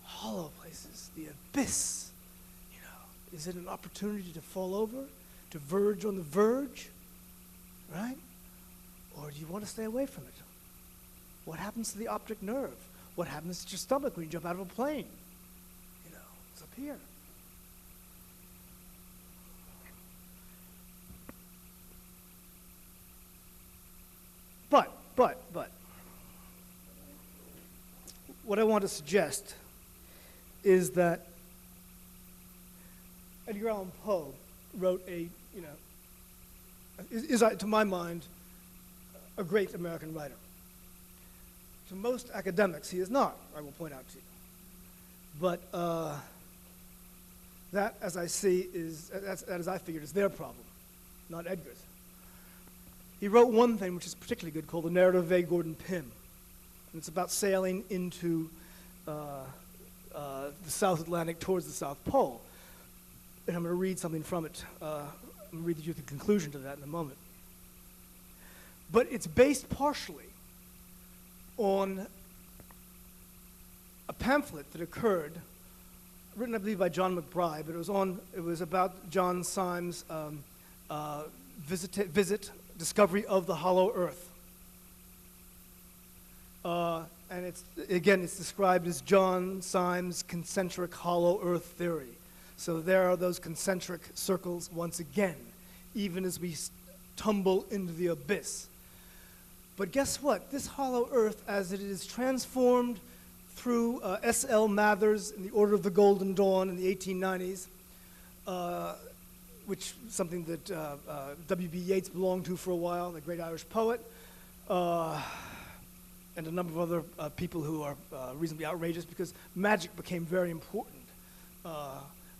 [SPEAKER 2] Hollow places, the abyss. You know, is it an opportunity to fall over, to verge on the verge, right? Or do you want to stay away from it? What happens to the optic nerve? What happens to your stomach when you jump out of a plane? You know, it's up here. But, what I want to suggest is that Edgar Allan Poe wrote is to my mind, a great American writer. To most academics, he is not, I will point out to you. But that, as I see, as I figured, is their problem, not Edgar's. He wrote one thing which is particularly good called The Narrative of a Gordon Pym. And it's about sailing into the South Atlantic towards the South Pole. And I'm going to read something from it. I'm going to read you the conclusion to that in a moment. But it's based partially on a pamphlet that occurred, written I believe by John McBride, but it was about John Saimes' visit discovery of the hollow earth. And it's described as John Saimes' concentric hollow earth theory. So there are those concentric circles once again, even as we tumble into the abyss. But guess what? This hollow earth, as it is transformed through S.L. Mathers in the Order of the Golden Dawn in the 1890s, which is something that W.B. Yeats belonged to for a while, the great Irish poet, and a number of other people who are reasonably outrageous because magic became very important.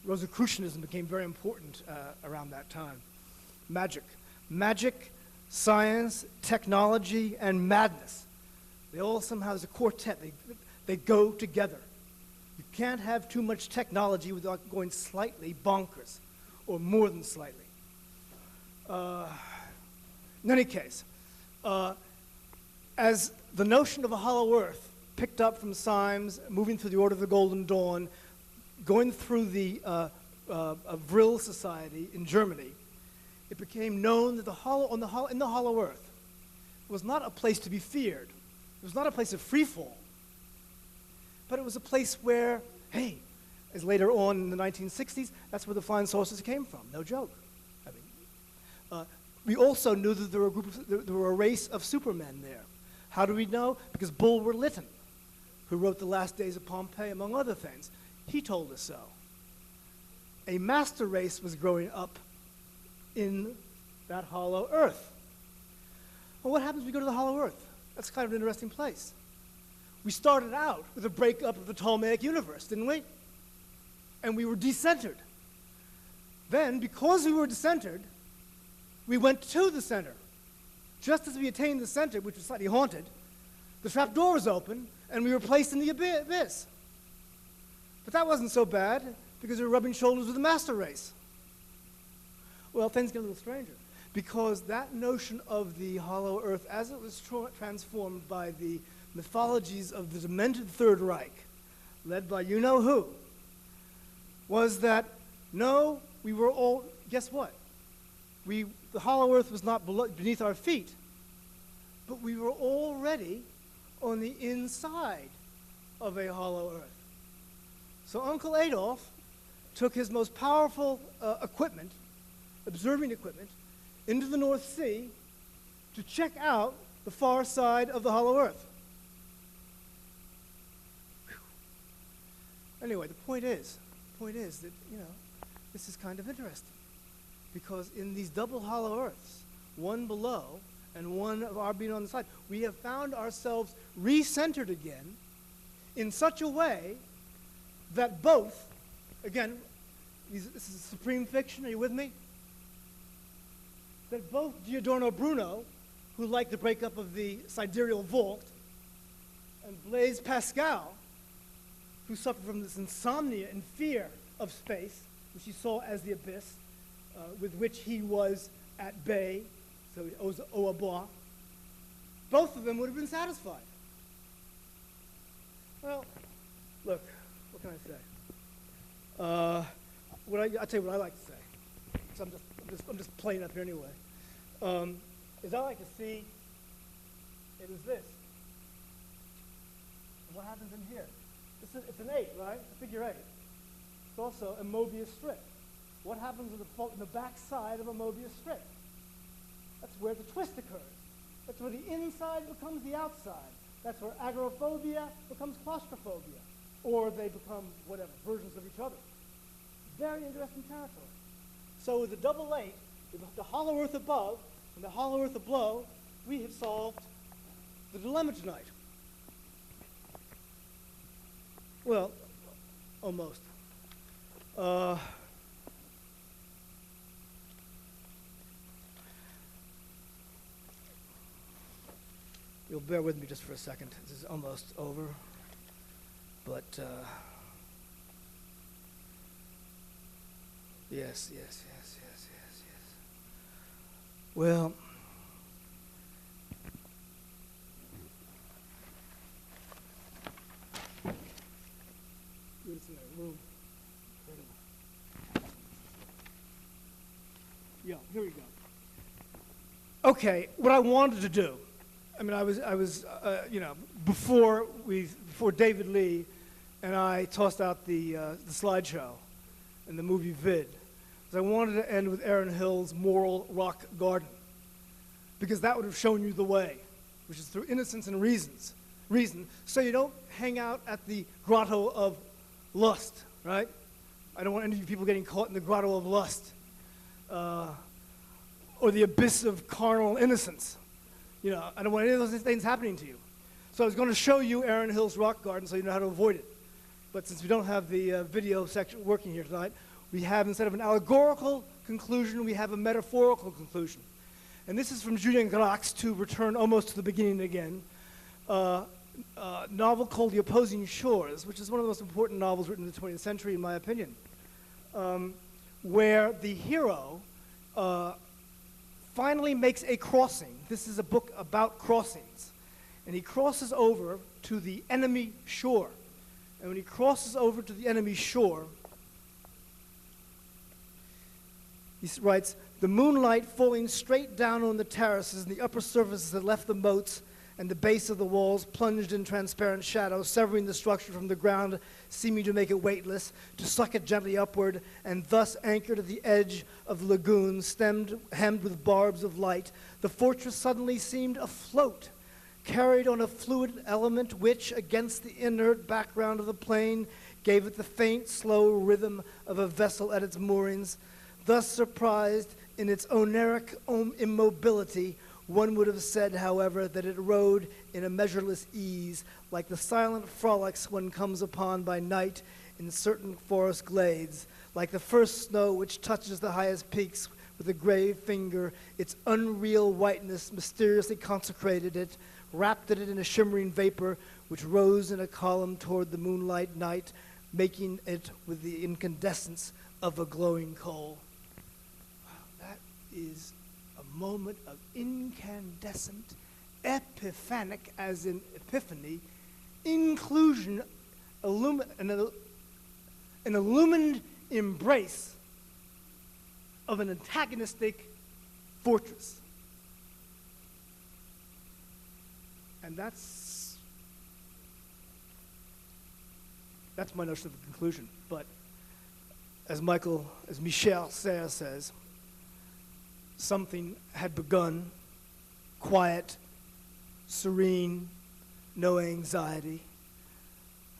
[SPEAKER 2] Rosicrucianism became very important around that time. Magic, science, technology, and madness. They all somehow, as a quartet, they go together. You can't have too much technology without going slightly bonkers, or more than slightly. In any case, as the notion of a hollow earth picked up from Saimes, moving through the Order of the Golden Dawn, going through the Vril Society in Germany, it became known that in the hollow earth was not a place to be feared. It was not a place of free fall, but it was a place where, hey, as later on in the 1960s, that's where the flying saucers came from. No joke. I mean, we also knew that there were a race of supermen there. How do we know? Because Bulwer Lytton, who wrote The Last Days of Pompeii, among other things, he told us so. A master race was growing up in that hollow earth. Well, what happens when we go to the hollow earth? That's kind of an interesting place. We started out with a breakup of the Ptolemaic universe, didn't we? And we were decentered. Then, because we were decentered, we went to the center. Just as we attained the center, which was slightly haunted, the trap door was open, and we were placed in the abyss. But that wasn't so bad, because we were rubbing shoulders with the master race. Well, things get a little stranger, because that notion of the hollow earth, as it was transformed by the mythologies of the demented Third Reich, led by you-know-who, was that, no, we were all, guess what? The hollow earth was not beneath our feet, but we were already on the inside of a hollow earth. So Uncle Adolf took his most powerful equipment, observing equipment, into the North Sea to check out the far side of the hollow earth. Whew. Anyway, the point is that, this is kind of interesting. Because in these double hollow earths, one below and one of our being on the side, we have found ourselves recentered again in such a way that both, again, this is supreme fiction, are you with me? That both Giordano Bruno, who liked the breakup of the sidereal vault, and Blaise Pascal, who suffered from this insomnia and fear of space, which he saw as the abyss, with which he was at bay, so he was au bois, both of them would have been satisfied. Well, look, what can I say? I'll tell you what I like to say. So I'm just playing up here anyway. Is I like to see it is this. And what happens in here? It's an 8, right? A figure 8. It's also a Mobius strip. What happens in the back side of a Mobius strip? That's where the twist occurs. That's where the inside becomes the outside. That's where agoraphobia becomes claustrophobia. Or they become, whatever, versions of each other. Very interesting territory. So with the double 8, with the hollow earth above and the hollow earth below, we have solved the dilemma tonight. Well, almost. You'll bear with me just for a second. This is almost over. But, yes. Well, Yeah, here we go. Okay, what I wanted to do, I mean, I was, before David Lee and I tossed out the slideshow and the movie vid, I wanted to end with Aaron Hill's Moral Rock Garden, because that would have shown you the way, which is through innocence and reason, so you don't hang out at the grotto of lust, right? I don't want any of you people getting caught in the grotto of lust, or the abyss of carnal innocence. You know, I don't want any of those things happening to you. So I was going to show you Aaron Hill's Rock Garden so you know how to avoid it. But since we don't have the video section working here tonight, we have, instead of an allegorical conclusion, we have a metaphorical conclusion. And this is from Julien Grac's, to return almost to the beginning again, novel called The Opposing Shores, which is one of the most important novels written in the 20th century, in my opinion, where the hero finally makes a crossing. This is a book about crossings. And he crosses over to the enemy shore. And when he crosses over to the enemy shore, he writes, "The moonlight falling straight down on the terraces and the upper surfaces that left the moats and the base of the walls plunged in transparent shadow, severing the structure from the ground, seeming to make it weightless, to suck it gently upward, and thus anchored at the edge of the lagoon, hemmed with barbs of light. The fortress suddenly seemed afloat, carried on a fluid element which, against the inert background of the plain, gave it the faint, slow rhythm of a vessel at its moorings. Thus surprised in its oneric immobility, one would have said, however, that it rode in a measureless ease, like the silent frolics one comes upon by night in certain forest glades, like the first snow which touches the highest peaks with a grave finger. Its unreal whiteness mysteriously consecrated it, wrapped it in a shimmering vapor which rose in a column toward the moonlight night, making it with the incandescence of a glowing coal." Wow, that is a moment of incandescent, epiphanic, as in epiphany, inclusion, an illumined embrace of an antagonistic fortress. And that's my notion of the conclusion. But as Michel Serres says, something had begun, quiet, serene, no anxiety,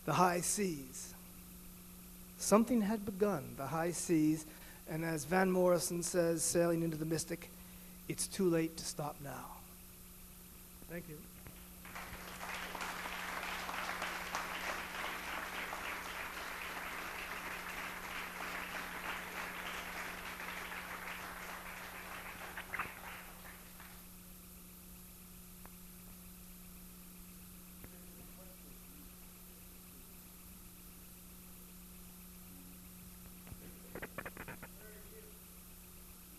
[SPEAKER 2] the high seas. Something had begun, the high seas, and as Van Morrison says, sailing into the mystic, it's too late to stop now. Thank you.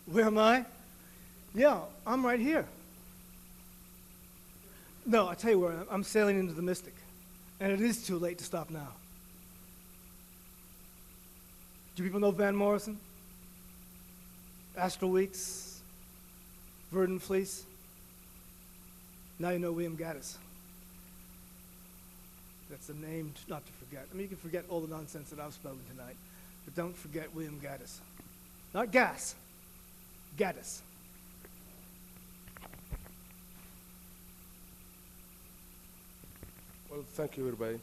[SPEAKER 2] Where am I? Yeah, I'm right here. No, I tell you where I am. I'm sailing into the mystic. And it is too late to stop now. Do people know Van Morrison? Astral Weeks? Verdant Fleece? Now you know William Gaddis. That's a name not to forget. I mean, you can forget all the nonsense that I've spoken tonight, but don't forget William Gaddis. Not gas. Gaddis.
[SPEAKER 3] Well, thank you, everybody.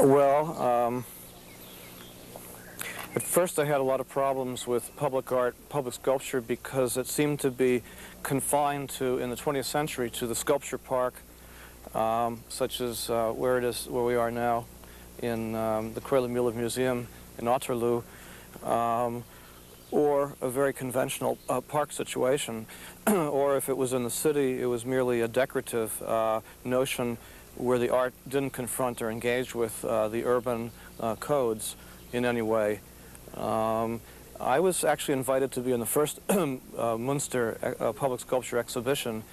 [SPEAKER 3] Well, at first I had a lot of problems with public art, public sculpture, because it seemed to be confined to, in the 20th century, to the sculpture park, such as where we are now in the Kreuler-Müller Museum in Otterloo, or a very conventional park situation, or if it was in the city, it was merely a decorative notion where the art didn't confront or engage with the urban codes in any way. I was actually invited to be in the first Münster public sculpture exhibition,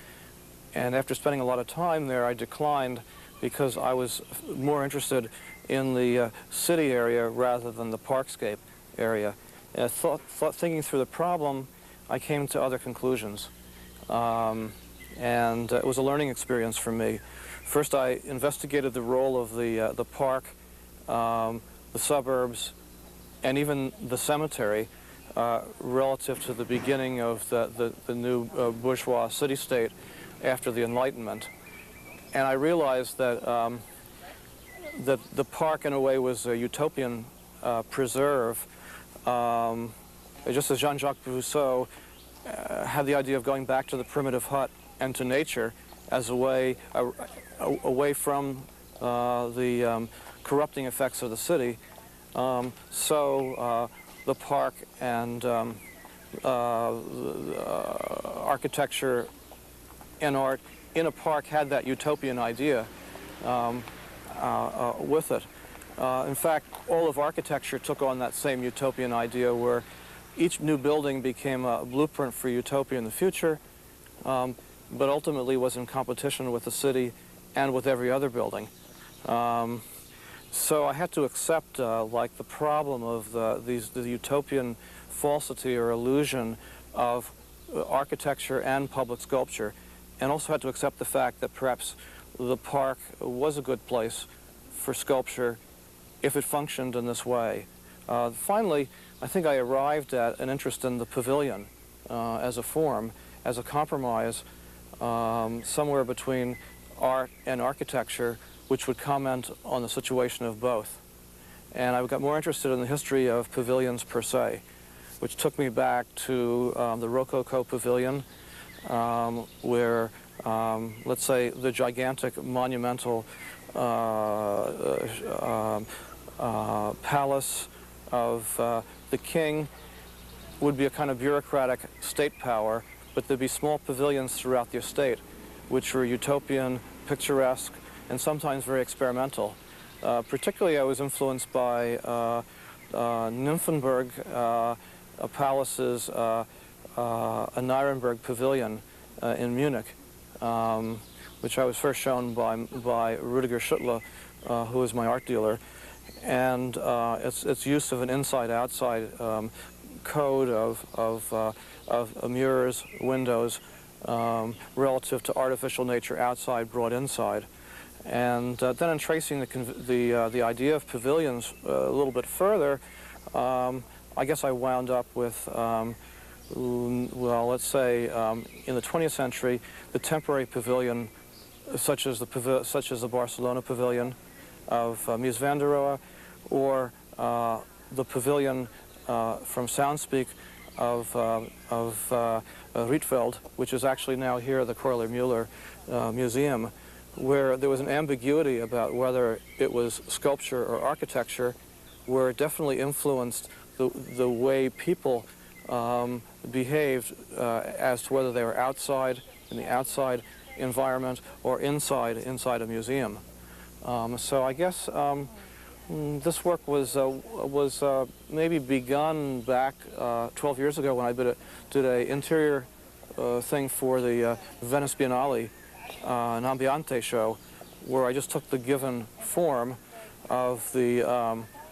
[SPEAKER 3] and after spending a lot of time there, I declined because I was more interested in the city area rather than the parkscape area. And thinking through the problem, I came to other conclusions. And it was a learning experience for me. First, I investigated the role of the park, the suburbs, and even the cemetery relative to the beginning of the new bourgeois city-state after the Enlightenment. And I realized that that the park, in a way, was a utopian preserve, just as Jean-Jacques Rousseau had the idea of going back to the primitive hut and to nature as a way away from the corrupting effects of the city. So the park and architecture and art in a park had that utopian idea with it. In fact, all of architecture took on that same utopian idea, where each new building became a blueprint for utopia in the future, but ultimately was in competition with the city and with every other building. So I had to accept like the problem of the utopian falsity or illusion of architecture and public sculpture, and also had to accept the fact that perhaps the park was a good place for sculpture if it functioned in this way. Finally, I think I arrived at an interest in the pavilion as a form, as a compromise, somewhere between art and architecture, which would comment on the situation of both. And I got more interested in the history of pavilions per se, which took me back to the Rococo pavilion, where, let's say, the gigantic monumental palace of the king would be a kind of bureaucratic state power, but there'd be small pavilions throughout the estate, which were utopian, picturesque, and sometimes very experimental. Particularly, I was influenced by Nymphenburg Palace's a Nuremberg pavilion in Munich, which I was first shown by Rudiger Schüttler, who is my art dealer, and its use of an inside-outside code of mirrors, windows, relative to artificial nature outside brought inside. And then in tracing the idea of pavilions a little bit further, I guess I wound up with, well, let's say in the 20th century, the temporary pavilion, such as the Barcelona pavilion of Mies van der Rohe, or the pavilion from Soundspeak of Rietveld, which is actually now here at the Kreuler-Müller Museum, where there was an ambiguity about whether it was sculpture or architecture, where it definitely influenced the way people behaved as to whether they were outside, in the outside environment, or inside a museum. So I guess this work was maybe begun back 12 years ago when I did an interior thing for the Venice Biennale, an ambiente show, where I just took the given form of the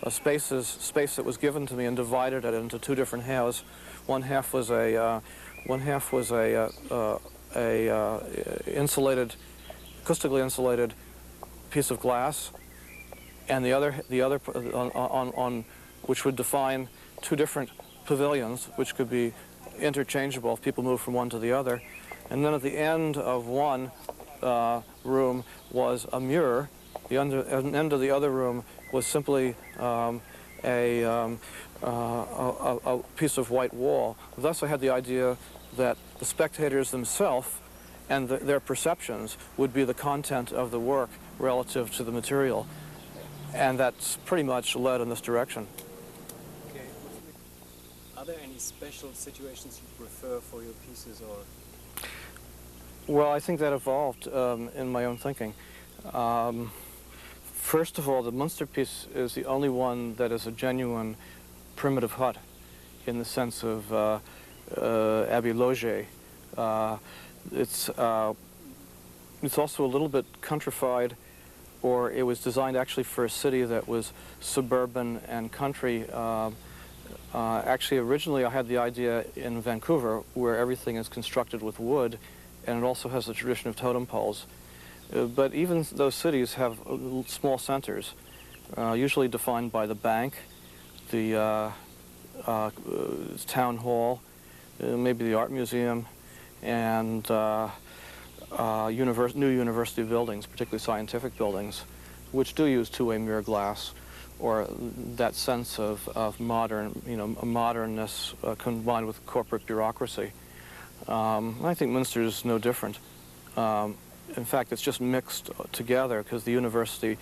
[SPEAKER 3] space that was given to me and divided it into two different halves. One half was a insulated, acoustically insulated piece of glass, and the other on which would define two different pavilions, which could be interchangeable if people move from one to the other. And then at the end of one room was a mirror. The end of the other room was simply a piece of white wall. Thus I had the idea that the spectators themselves and their perceptions would be the content of the work relative to the material. And that's pretty much led in this direction.
[SPEAKER 4] Okay. Are there any special situations you prefer for your pieces, or?
[SPEAKER 3] Well, I think that evolved in my own thinking. First of all, the Munster piece is the only one that is a genuine primitive hut in the sense of Abbey Loge. It's also a little bit countrified, or it was designed actually for a city that was suburban and country. Actually, originally I had the idea in Vancouver, where everything is constructed with wood, and it also has the tradition of totem poles. But even those cities have small centers, usually defined by the bank, the town hall, maybe the art museum, and new university buildings, particularly scientific buildings, which do use two-way mirror glass, or that sense of modern, modernness combined with corporate bureaucracy. I think Munster is no different. In fact, it's just mixed together because the university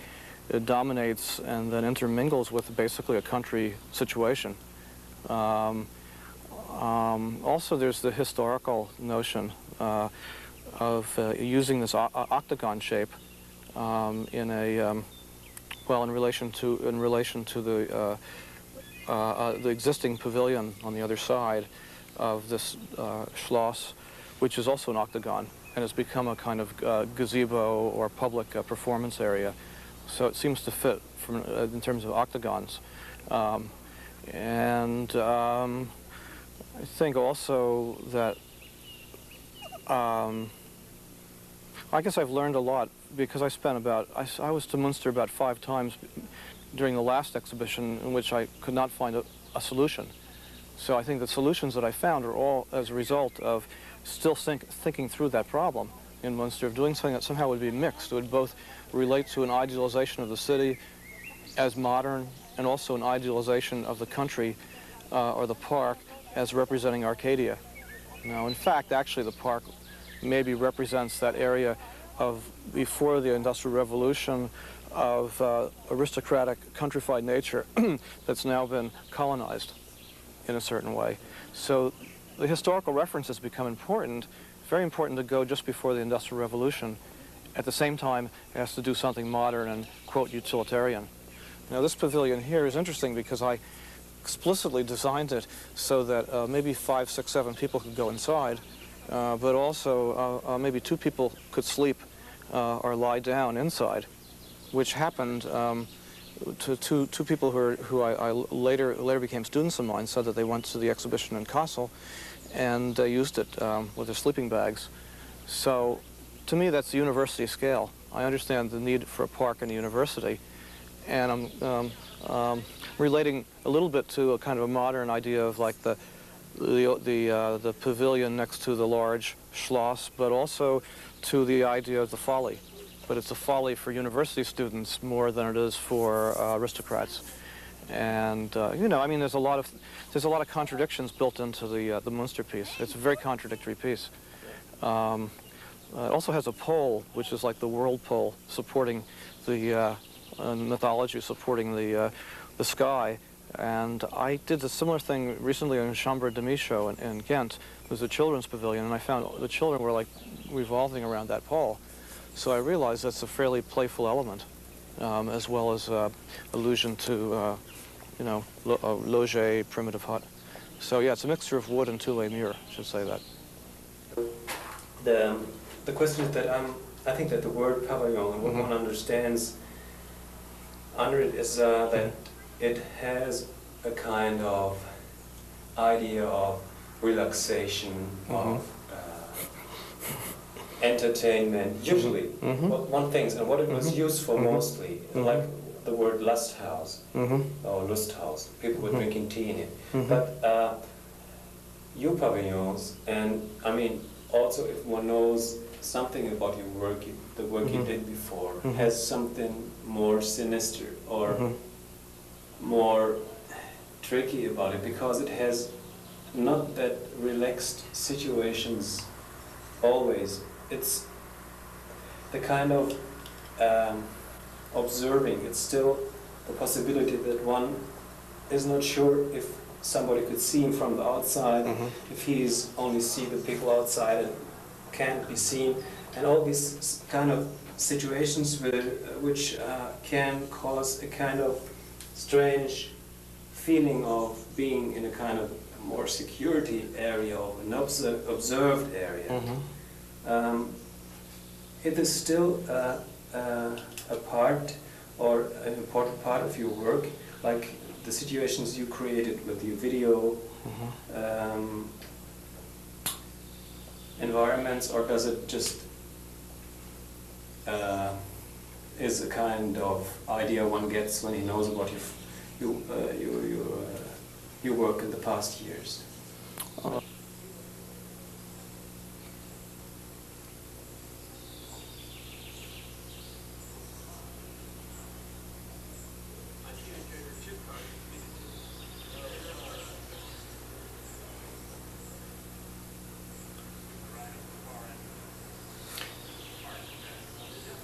[SPEAKER 3] dominates and then intermingles with basically a country situation. Also, there's the historical notion of using this octagon shape in relation to the existing pavilion on the other side of this schloss, which is also an octagon, and has become a kind of gazebo or public performance area. So it seems to fit in terms of octagons. I think also that I guess I've learned a lot because I was to Munster about 5 times during the last exhibition in which I could not find a solution. So I think the solutions that I found are all as a result of still thinking through that problem in Munster, of doing something that somehow would be mixed. It would both relate to an idealization of the city as modern and also an idealization of the country or the park as representing Arcadia. Now, in fact, actually the park maybe represents that area of before the Industrial Revolution of aristocratic countrified nature that's now been colonized in a certain way. So the historical references become important, very important to go just before the Industrial Revolution. At the same time, it has to do something modern and, quote, utilitarian. Now, this pavilion here is interesting because I explicitly designed it so that maybe 5, 6, 7 people could go inside, but also maybe 2 people could sleep or lie down inside, which happened to two people who I later became students of mine, said that they went to the exhibition in Kassel and used it with their sleeping bags. So to me, that's the university scale. I understand the need for a park in a university, and I'm relating a little bit to a kind of a modern idea of like the pavilion next to the large schloss, but also to the idea of the folly. But it's a folly for university students more than it is for aristocrats. And I mean, there's a lot of contradictions built into the Munster piece. It's a very contradictory piece. It also has a pole, which is like the world pole, supporting the mythology, supporting the sky. And I did a similar thing recently on Chambre de Mise show in Ghent. It was a children's pavilion, and I found the children were like revolving around that pole. So I realized that's a fairly playful element, as well as allusion to, a loge, primitive hut. So yeah, it's a mixture of wood and two-way mirror, I should say that.
[SPEAKER 4] The question is that I think that the word pavilion, what one understands under it is that it has a kind of idea of relaxation, of entertainment, usually. Well, one thing, and what it was used for mostly, like the word Lusthaus or Lusthaus, people were drinking tea in it. But your pavilions, and I mean, also if one knows something about your work, the work you did before, has something more sinister or more tricky about it, because it has not that relaxed situations always. It's the kind of observing. It's still the possibility that one is not sure if somebody could see him from the outside, if he's only see the people outside and can't be seen, and all these kind of situations which can cause a kind of strange feeling of being in a kind of more security area or an observed area. It is still a part or an important part of your work, like the situations you created with your video environments, or does it just is a kind of idea one gets when he knows about your work in the past years?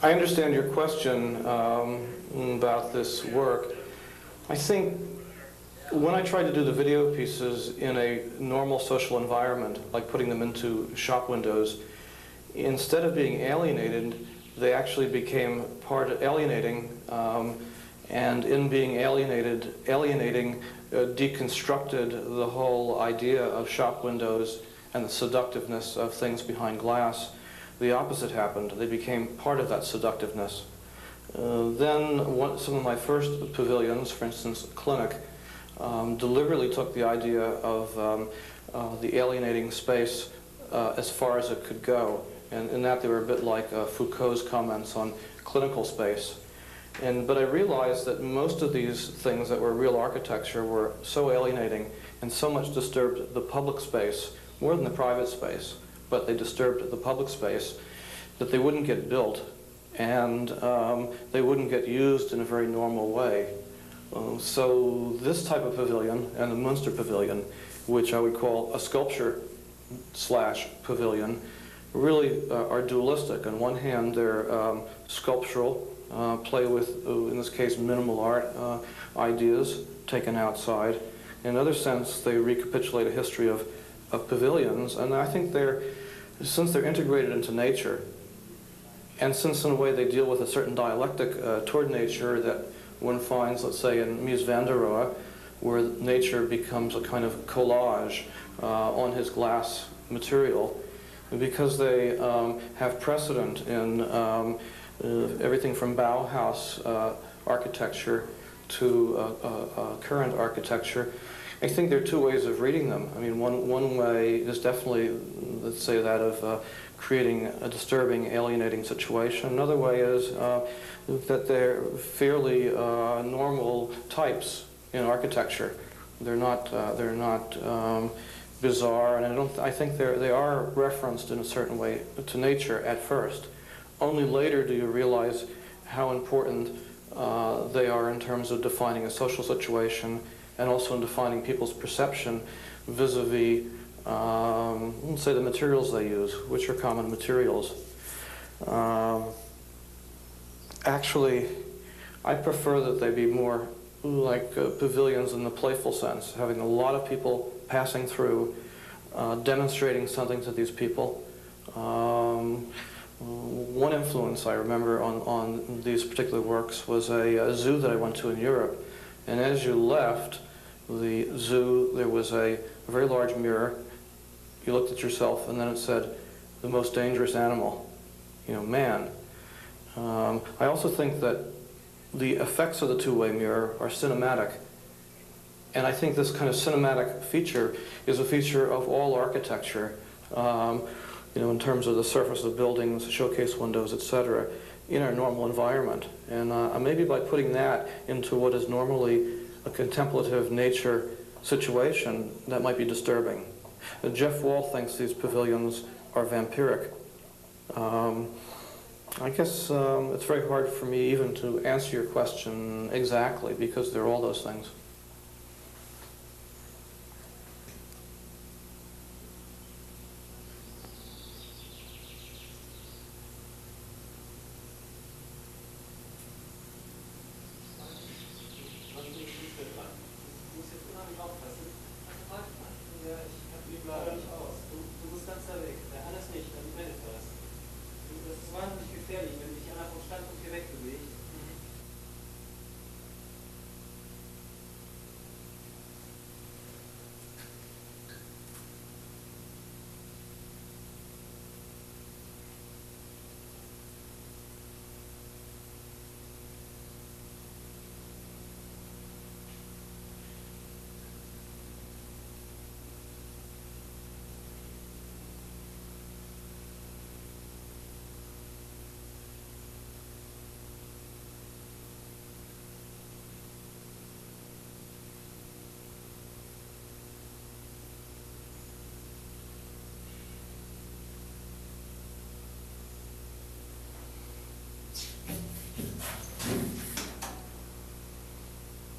[SPEAKER 3] I understand your question about this work. I think when I tried to do the video pieces in a normal social environment, like putting them into shop windows, instead of being alienated, they actually became part of alienating, and in being alienating deconstructed the whole idea of shop windows and the seductiveness of things behind glass. The opposite happened. They became part of that seductiveness. Then some of my first pavilions, for instance, Clinic, deliberately took the idea of the alienating space as far as it could go. And in that they were a bit like Foucault's comments on clinical space. But I realized that most of these things that were real architecture were so alienating and so much disturbed the public space, more than the private space, but they disturbed the public space, that they wouldn't get built, and they wouldn't get used in a very normal way. So this type of pavilion, and the Münster pavilion, which I would call a sculpture/pavilion, really are dualistic. On one hand, they're sculptural, play with, in this case, minimal art ideas taken outside. In another sense, they recapitulate a history of pavilions, and I think since they're integrated into nature, and since in a way they deal with a certain dialectic toward nature that one finds, let's say, in Mies van der Rohe, where nature becomes a kind of collage on his glass material, because they have precedent in everything from Bauhaus architecture to current architecture. I think there are two ways of reading them. I mean, one way is definitely, let's say, that of creating a disturbing, alienating situation. Another way is that they're fairly normal types in architecture. They're not bizarre, and I think they are referenced in a certain way to nature at first. Only later do you realize how important they are in terms of defining a social situation, and also in defining people's perception vis-a-vis, let's say, the materials they use, which are common materials. Actually, I prefer that they be more like pavilions in the playful sense, having a lot of people passing through, demonstrating something to these people. One influence I remember on these particular works was a zoo that I went to in Europe. And as you left the zoo, there was a very large mirror. You looked at yourself, and then it said, "The most dangerous animal, man." I also think that the effects of the two-way mirror are cinematic. And I think this kind of cinematic feature is a feature of all architecture, in terms of the surface of buildings, showcase windows, etc., in our normal environment. And maybe by putting that into what is normally a contemplative nature situation, that might be disturbing. Jeff Wall thinks these pavilions are vampiric. I guess it's very hard for me even to answer your question exactly because there are all those things.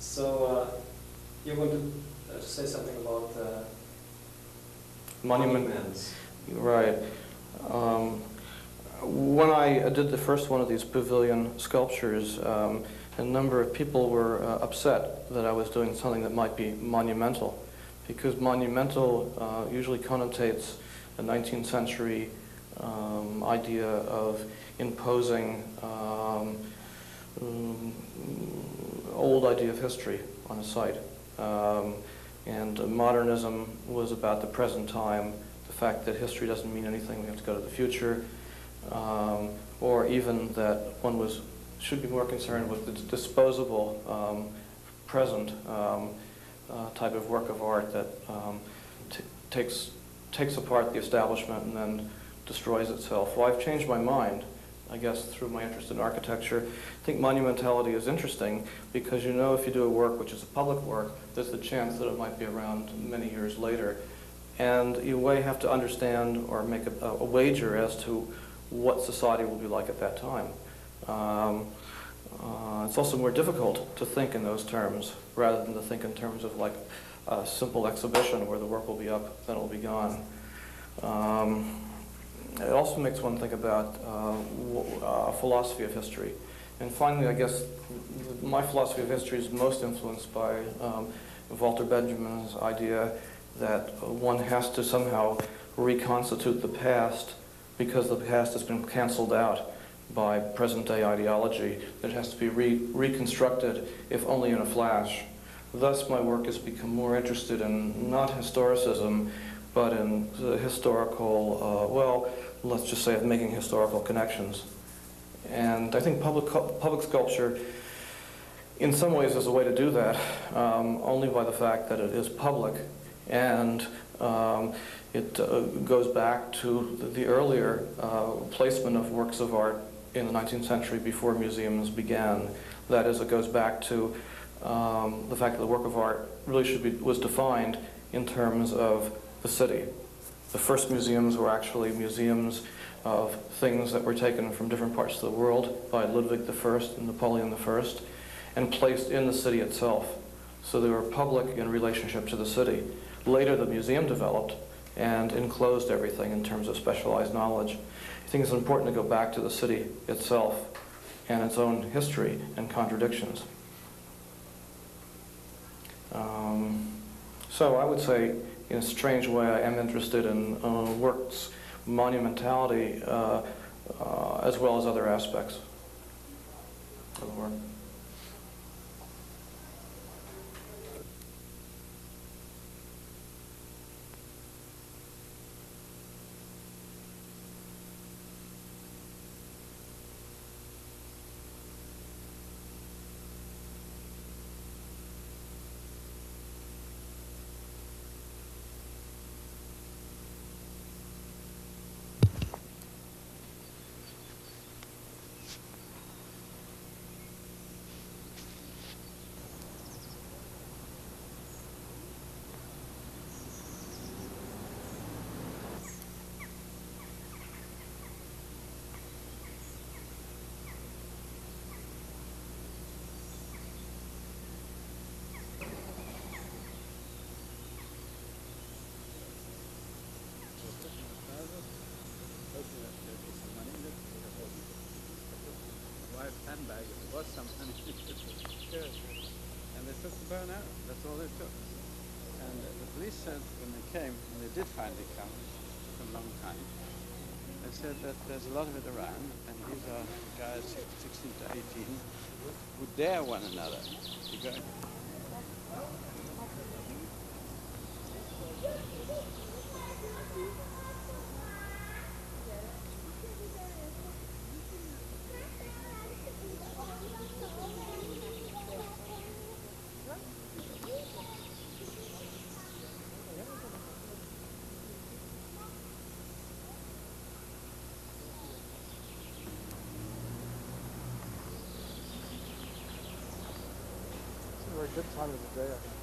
[SPEAKER 4] So you want to say something about
[SPEAKER 3] Monuments. Right. When I did the first one of these pavilion sculptures, a number of people were upset that I was doing something that might be monumental, because monumental usually connotates a 19th century idea of imposing old idea of history on a site. And modernism was about the present time, the fact that history doesn't mean anything, we have to go to the future, or even that one should be more concerned with the disposable present type of work of art that takes apart the establishment and then destroys itself. Well, I've changed my mind, I guess, through my interest in architecture. I think monumentality is interesting because you know if you do a work which is a public work, there's the chance that it might be around many years later. And you have to understand or make a wager as to what society will be like at that time. It's also more difficult to think in those terms rather than to think in terms of like a simple exhibition where the work will be up, then it will be gone. It also makes one think about philosophy of history. And finally, I guess my philosophy of history is most influenced by Walter Benjamin's idea that one has to somehow reconstitute the past because the past has been canceled out by present-day ideology. It has to be reconstructed, if only in a flash. Thus, my work has become more interested in not historicism, but in the historical, well, let's just say of making historical connections. And I think public sculpture, in some ways, is a way to do that, only by the fact that it is public, and it goes back to the earlier placement of works of art in the 19th century before museums began. That is, it goes back to the fact that the work of art really was defined in terms of the city. The first museums were actually museums of things that were taken from different parts of the world by Ludwig I and Napoleon I and placed in the city itself. So they were public in relationship to the city. Later the museum developed and enclosed everything in terms of specialized knowledge. I think it's important to go back to the city itself and its own history and contradictions. So I would say, in a strange way, I am interested in works, monumentality, as well as other aspects of the work.
[SPEAKER 5] handbag was some honey. Good. And they took the bow and arrow. That's all they took. And the police said when they came, when they did finally come, for a long time, they said that there's a lot of it around, and these are guys 16 to 18 who dare one another to go.
[SPEAKER 3] Very good time of the day, I think.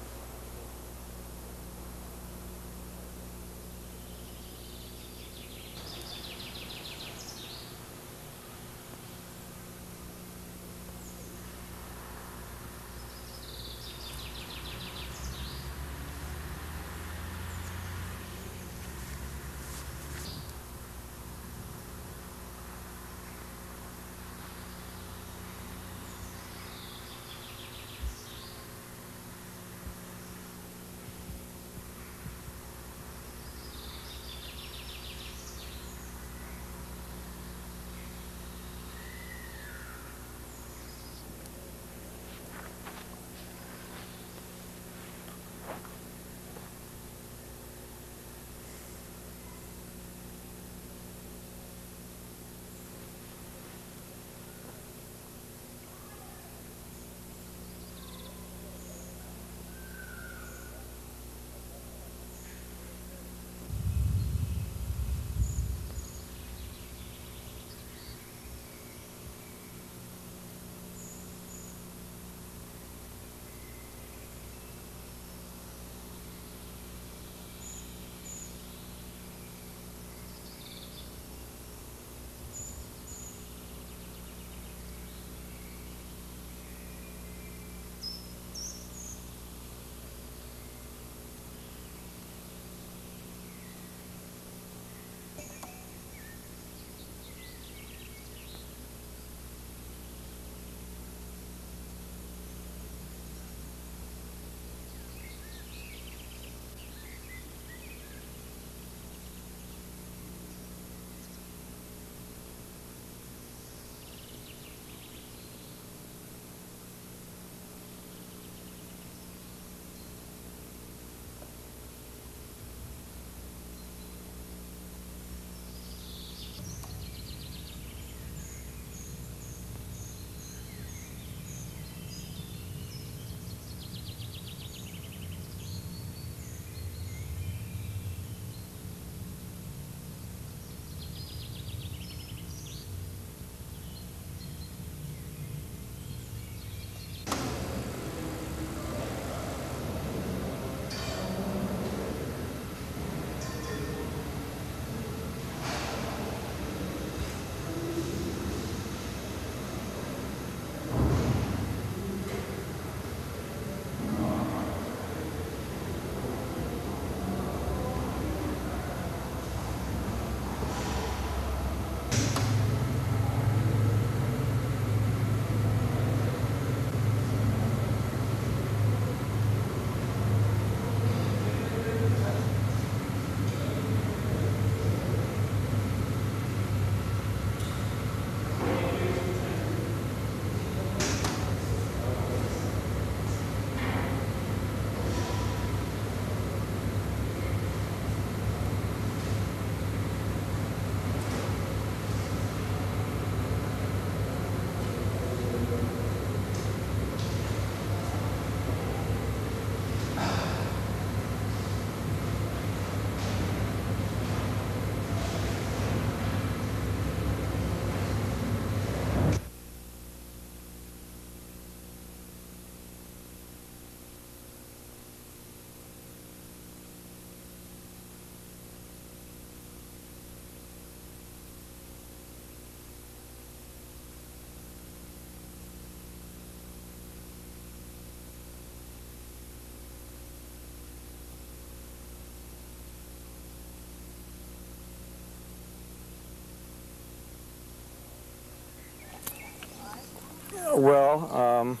[SPEAKER 3] Well,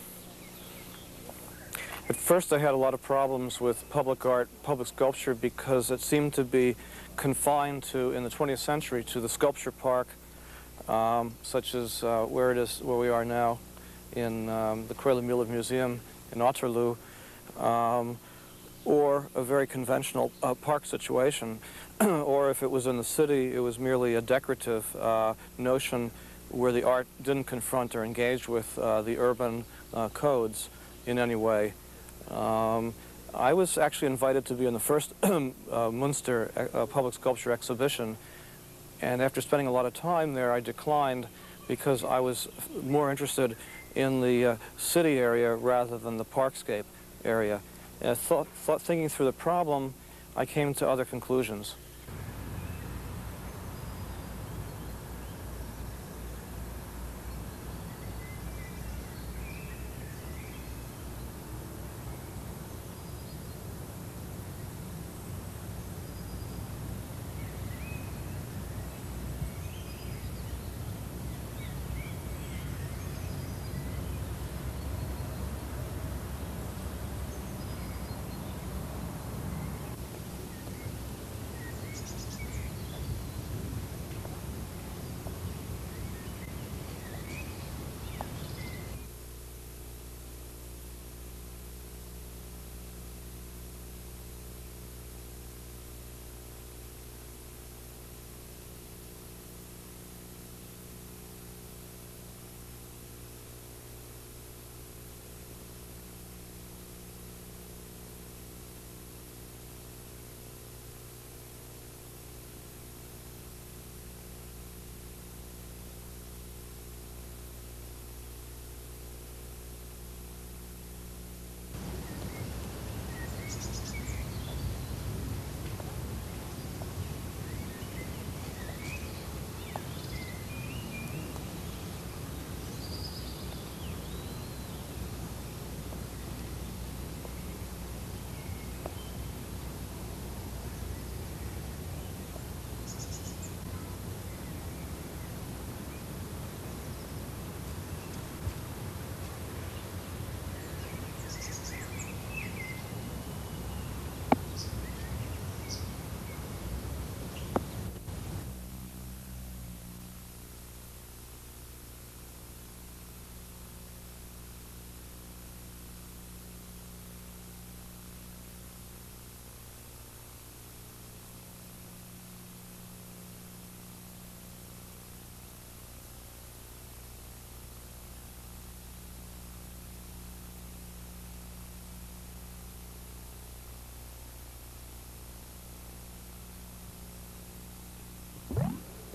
[SPEAKER 3] at first I had a lot of problems with public art, public sculpture, because it seemed to be confined to, in the 20th century, to the sculpture park, such as where we are now, in the Kröller-Müller Museum in Otterloo, or a very conventional park situation, or if it was in the city, it was merely a decorative notion where the art didn't confront or engage with the urban codes in any way. I was actually invited to be in the first Munster public sculpture exhibition, and after spending a lot of time there, I declined because I was more interested in the city area rather than the parkscape area. And thinking through the problem, I came to other conclusions.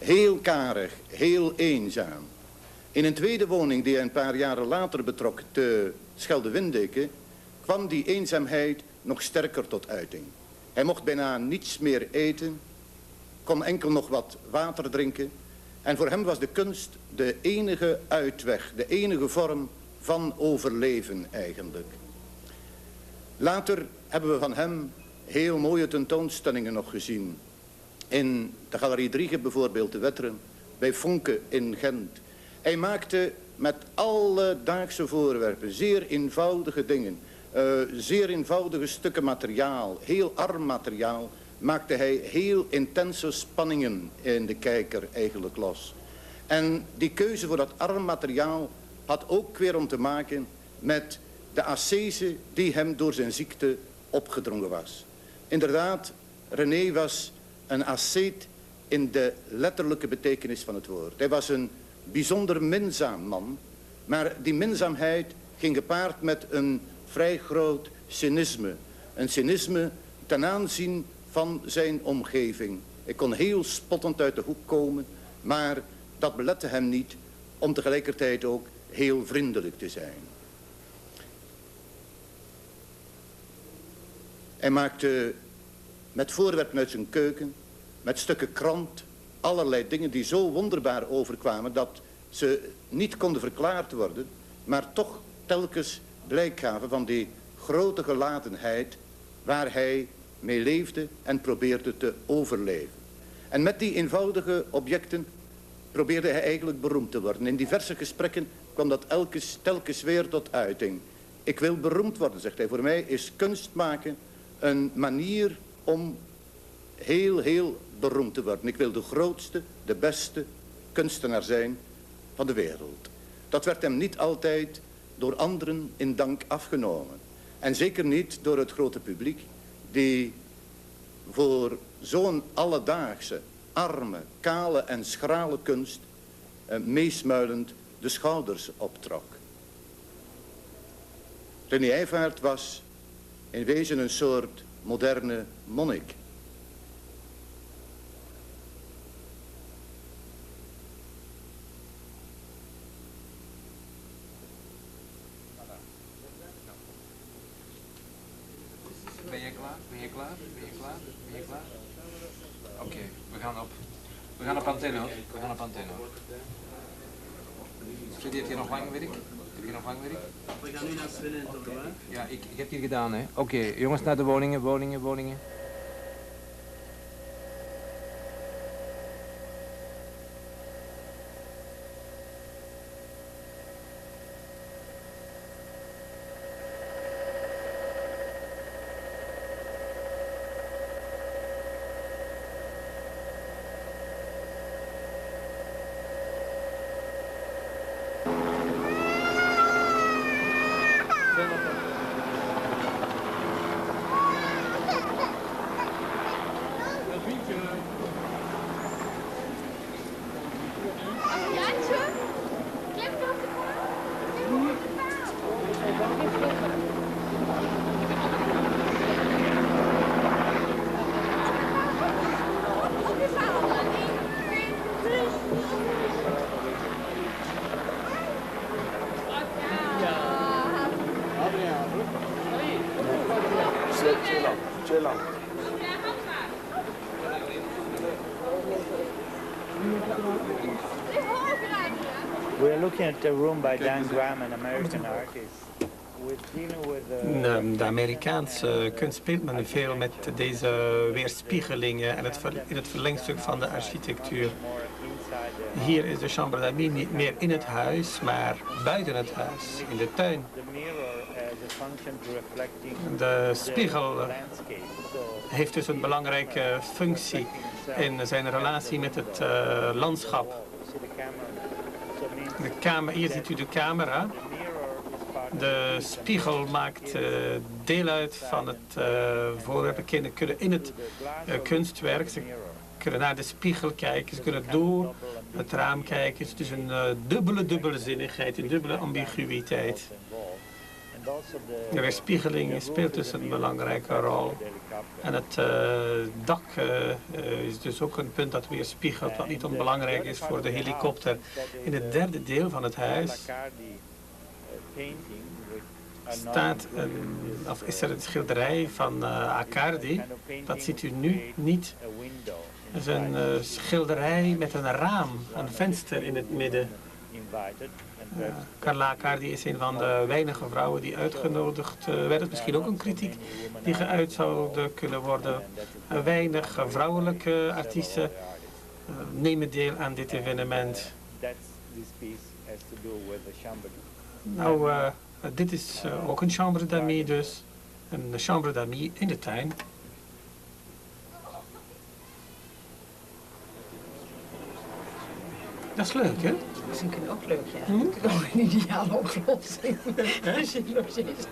[SPEAKER 6] Heel karig, heel eenzaam. In een tweede woning die hij een paar jaren later betrok te Schelde-Windeke, kwam die eenzaamheid nog sterker tot uiting. Hij mocht bijna niets meer eten, kon enkel nog wat water drinken. En voor hem was de kunst de enige uitweg, de enige vorm van overleven eigenlijk. Later hebben we van hem heel mooie tentoonstellingen nog gezien. In de Galerie Driege bijvoorbeeld, de Wetteren, bij Fonke in Gent. Hij maakte met alledaagse voorwerpen, zeer eenvoudige dingen, zeer eenvoudige stukken materiaal, heel arm materiaal, maakte hij heel intense spanningen in de kijker eigenlijk los. En die keuze voor dat arm materiaal had ook weer om te maken met de ascese die hem door zijn ziekte opgedrongen was. Inderdaad, René was een asceet in de letterlijke betekenis van het woord. Hij was een bijzonder minzaam man, maar die minzaamheid ging gepaard met een vrij groot cynisme. Een cynisme ten aanzien van zijn omgeving. Hij kon heel spottend uit de hoek komen, maar dat belette hem niet om tegelijkertijd ook heel vriendelijk te zijn. Hij maakte met voorwerpen uit zijn keuken, met stukken krant, allerlei dingen die zo wonderbaar overkwamen dat ze niet konden verklaard worden, maar toch telkens blijk gaven van die grote gelatenheid waar hij mee leefde en probeerde te overleven. En met die eenvoudige objecten probeerde hij eigenlijk beroemd te worden. In diverse gesprekken kwam dat telkens weer tot uiting. Ik wil beroemd worden, zegt hij. Voor mij is kunst maken een manier om heel beroemd te worden. Ik wil de grootste, de beste kunstenaar zijn van de wereld. Dat werd hem niet altijd door anderen in dank afgenomen. En zeker niet door het grote publiek, die voor zo'n alledaagse, arme, kale en schrale kunst meesmuilend de schouders optrok. René Eyvaert was in wezen een soort moderne monnik.
[SPEAKER 7] Ben je klaar? Ben je klaar? Ben je klaar? Ben je klaar? Oké, we gaan op antenne hoor. We gaan op antenne hoor. Studeert je nog lang werk? Heb je nog lang werk?
[SPEAKER 5] We gaan nu naar binnen toch wel?
[SPEAKER 7] Ja, ik heb hier gedaan hè. Oké, jongens naar de woningen.
[SPEAKER 8] We're looking at a room by Dan Graham, an American artist.
[SPEAKER 9] De Amerikaanse kunst speelt men veel met deze weerspiegelingen en in het verlengstuk van de architectuur. Hier is de chambre d'amis niet meer in het huis, maar buiten het huis, in de tuin. De spiegel heeft dus een belangrijke functie in zijn relatie met het landschap. Hier ziet u de camera. De spiegel maakt deel uit van het voorwerp. Kinderen in het kunstwerk. Ze kunnen naar de spiegel kijken, ze kunnen door het raam kijken. Het is een dubbele zinnigheid, een dubbele ambiguïteit. De weerspiegeling speelt dus een belangrijke rol. En het dak is dus ook een punt dat weerspiegelt, wat niet onbelangrijk is voor de helikopter. In het derde deel van het huis is er een schilderij van Accardi. Dat ziet u nu niet. Het is een schilderij met een raam, een venster in het midden. Carla Accardi is een van de weinige vrouwen die uitgenodigd werden. Misschien ook een kritiek die geuit zou kunnen worden. Weinig vrouwelijke artiesten nemen deel aan dit evenement. Nou, dit is ook een chambre d'amis dus. Een chambre d'amis in de tuin. Dat is leuk, hè?
[SPEAKER 10] Dat is misschien ook leuk, ja. Dat is ook een ideale oplossing. Als je nog steeds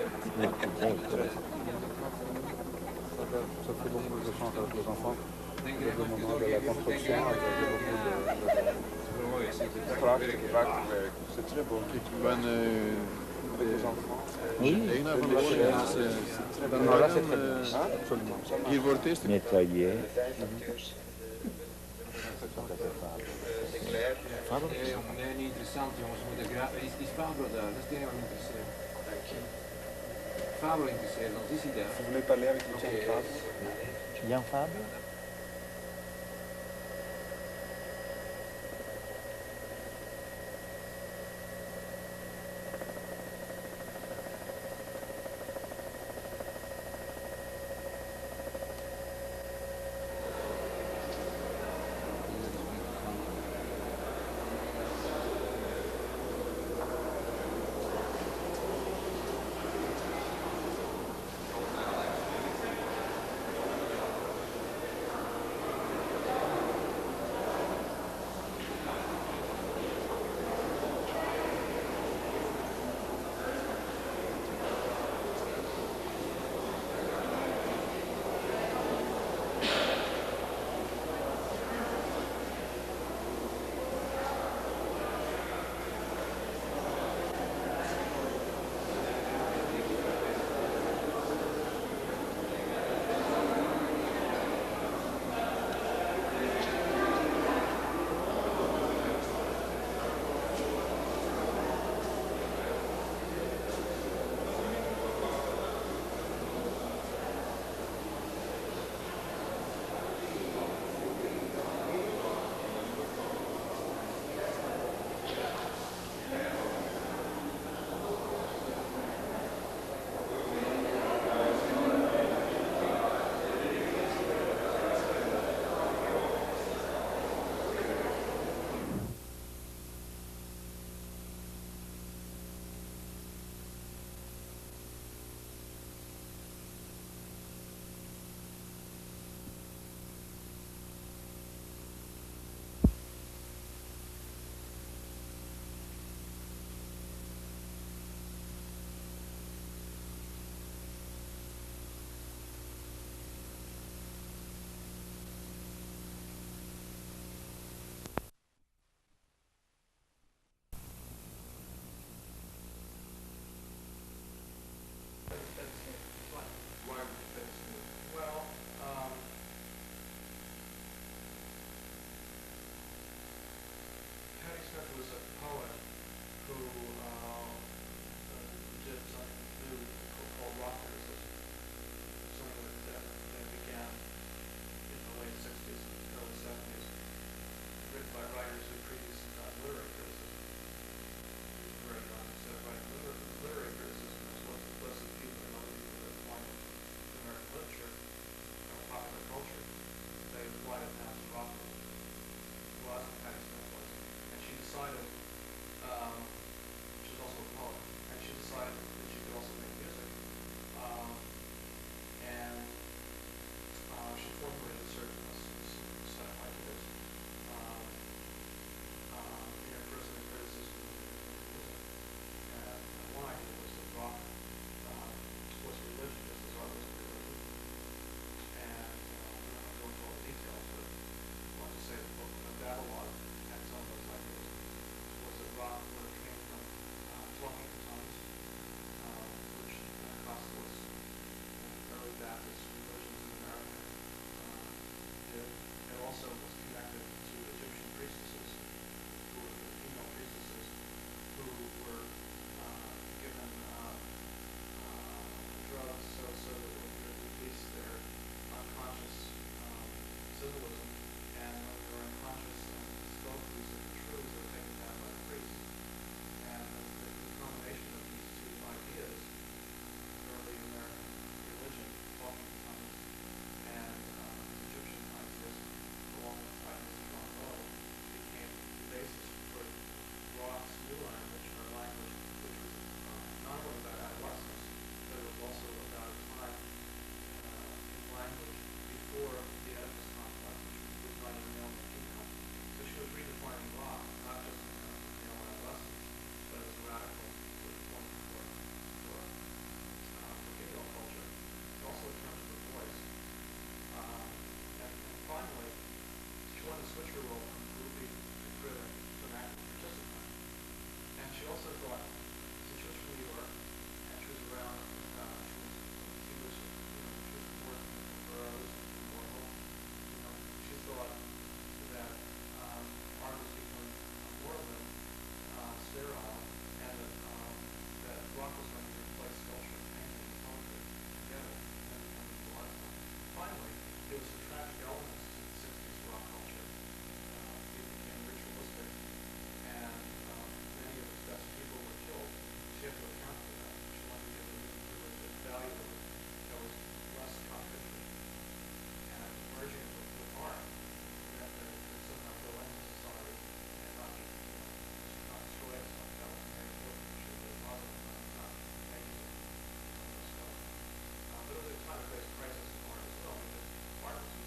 [SPEAKER 8] Hier wordt het nettoyer.
[SPEAKER 7] Nee, niet interessant jongens. Is Fabio daar? Dat is het enige wat me interesseert. Fabio interesseert, want is hij daar? Vous voulez parler avec
[SPEAKER 8] Jan Fabio?
[SPEAKER 11] switch her role from groupie to critic to an active participant. And she also thought, since she was from New York, and she was around, she was working in boroughs, normal, she thought that art was becoming more of them sterile, and that rock was going to replace sculpture, painting, and poetry together, and becoming a lot of fun. Finally, there was some tragic elements to the 60s rock culture. It became ritualistic, and many of its best people were killed. She had to account for that. She wanted to give the music a value that was less contradictory. And I think merging it with art, that could somehow go into society and not destroy itself. That was very important. She was very positive, not negative. But it was a time of great crisis in art as well, because art was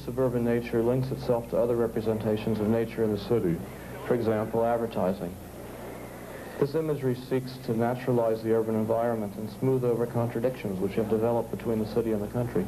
[SPEAKER 3] of suburban nature links itself to other representations of nature in the city, for example, advertising. This imagery seeks to naturalize the urban environment and smooth over contradictions which have developed between the city and the country.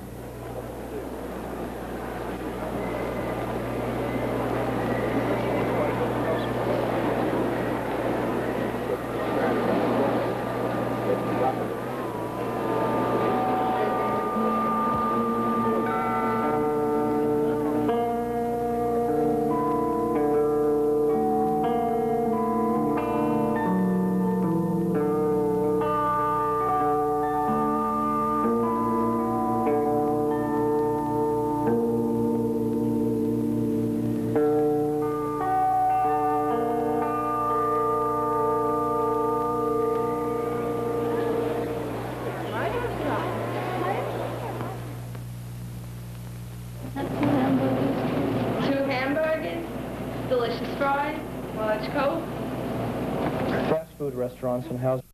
[SPEAKER 3] Restaurants and houses.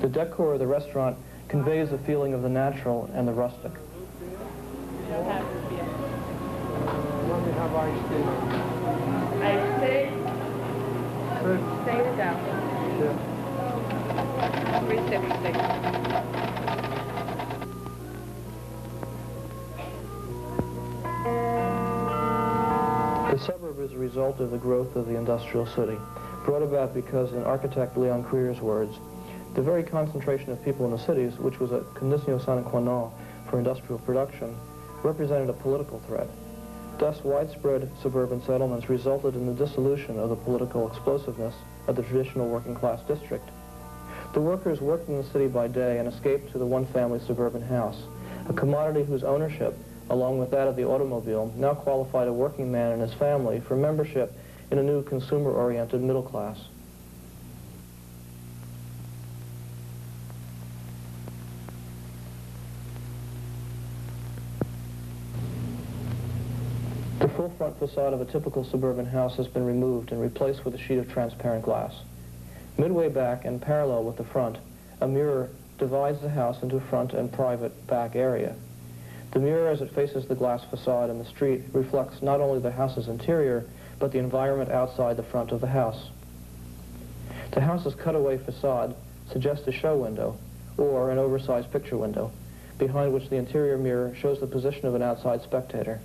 [SPEAKER 3] The decor of the restaurant conveys a feeling of the natural and the rustic.
[SPEAKER 10] Iced tea? Stay it down.
[SPEAKER 3] Sure.
[SPEAKER 10] 366.
[SPEAKER 3] The suburb is a result of the growth of the industrial city, brought about because, in architect Leon Crier's words, the very concentration of people in the cities, which was a conditio sine qua non for industrial production, represented a political threat. Thus, widespread suburban settlements resulted in the dissolution of the political explosiveness of the traditional working-class district. The workers worked in the city by day and escaped to the one-family suburban house, a commodity whose ownership, along with that of the automobile, now qualified a working man and his family for membership in a new consumer-oriented middle class. The full front facade of a typical suburban house has been removed and replaced with a sheet of transparent glass. Midway back and parallel with the front, a mirror divides the house into front and private back area. The mirror, as it faces the glass facade and the street, reflects not only the house's interior, but the environment outside the front of the house. The house's cutaway facade suggests a show window, or an oversized picture window, behind which the interior mirror shows the position of an outside spectator,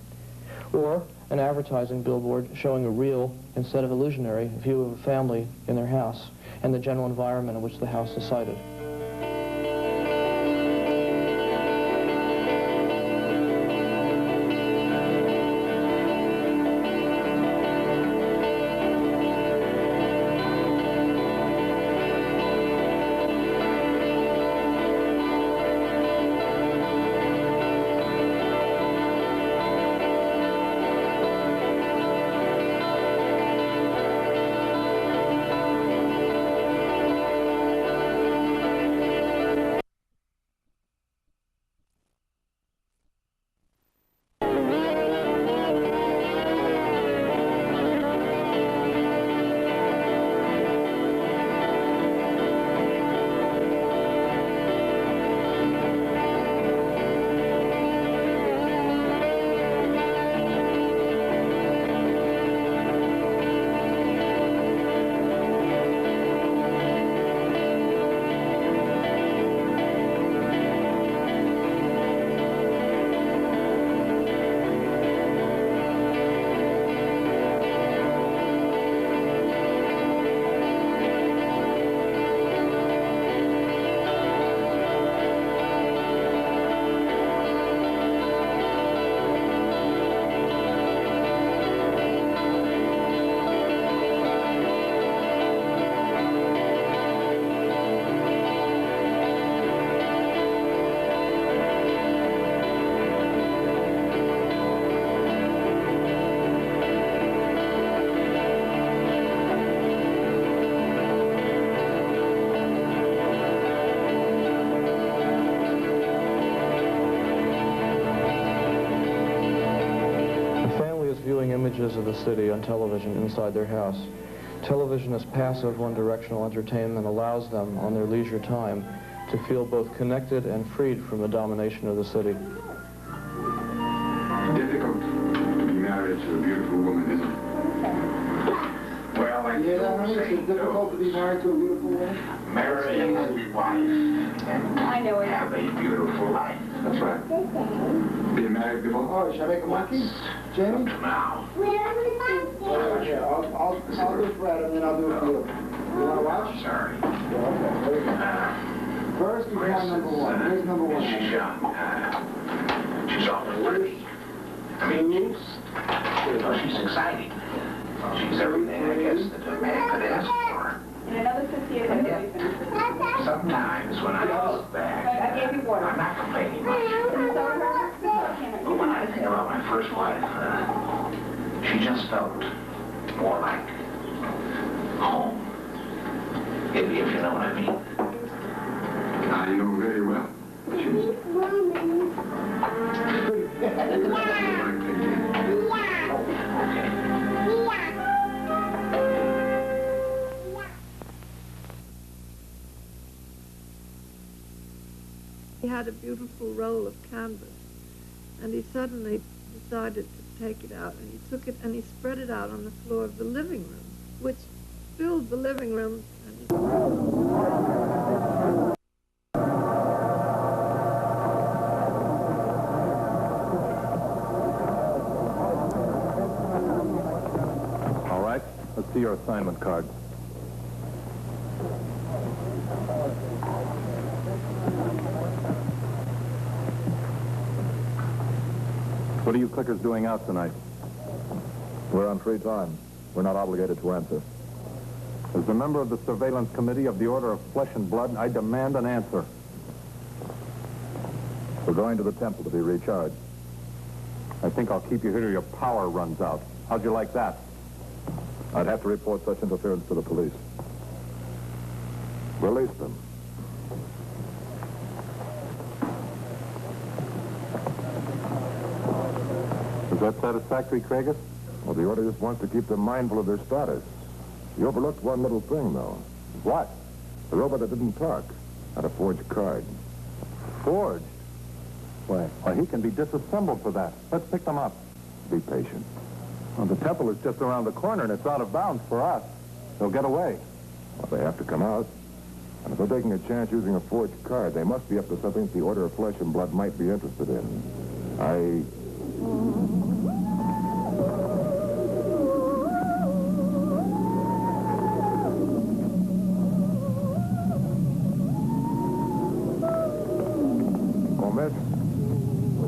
[SPEAKER 3] or an advertising billboard showing a real, instead of illusionary, view of a family in their house and the general environment in which the house is sited. Images of the city on television inside their house. Television is passive, one-directional entertainment allows them, on their leisure time, to feel both connected and freed from the domination of the city.
[SPEAKER 12] married to a beautiful woman, isn't it? Well, like
[SPEAKER 13] Yeah, honey, it's difficult to be married to a beautiful woman.
[SPEAKER 12] marry a happy wife and
[SPEAKER 10] I know it.
[SPEAKER 12] have a beautiful life. That's right. Being married before?
[SPEAKER 13] Oh, should I make a monkey? Jamie?
[SPEAKER 12] Up to now.
[SPEAKER 13] Yeah, I'll do it for Adam, and then I'll do it for you. You want to watch?
[SPEAKER 12] Sorry.
[SPEAKER 13] Yeah, okay. There you go. First, we have number one. Here's number one.
[SPEAKER 12] She's young. She's awfully pretty. I mean, she's exciting. She's everything, I guess, that a man could ask for.
[SPEAKER 10] In another 50 years,
[SPEAKER 12] And yet, sometimes when I look back,
[SPEAKER 10] I gave you water.
[SPEAKER 12] I'm not complaining much. But when I think about my first wife, she just felt more like home. If you know what I mean. I know very well.
[SPEAKER 14] He had a beautiful roll of canvas, and he suddenly decided to take it out, and he took it and he spread it out on the floor of the living room, which filled the living room. And
[SPEAKER 15] All right, let's see your assignment card. What are you clickers doing out tonight?
[SPEAKER 16] We're on free time. We're not obligated to answer.
[SPEAKER 15] As a member of the Surveillance Committee of the Order of Flesh and Blood, I demand an answer.
[SPEAKER 16] We're going to the temple to be recharged.
[SPEAKER 15] I think I'll keep you here till your power runs out. How'd you like that?
[SPEAKER 16] I'd have to report such interference to the police. Release them.
[SPEAKER 15] Is that satisfactory, Craigus?
[SPEAKER 16] Well, the order just wants to keep them mindful of their status. You overlooked one little thing, though.
[SPEAKER 15] What?
[SPEAKER 16] The robot that didn't talk had a forged card.
[SPEAKER 15] Forged?
[SPEAKER 16] Why?
[SPEAKER 15] Well, he can be disassembled for that. Let's pick them up.
[SPEAKER 16] Be patient.
[SPEAKER 15] Well, the temple is just around the corner, and it's out of bounds for us. They'll get away.
[SPEAKER 16] Well, they have to come out. And if they're taking a chance using a forged card, they must be up to something the Order of Flesh and Blood might be interested in.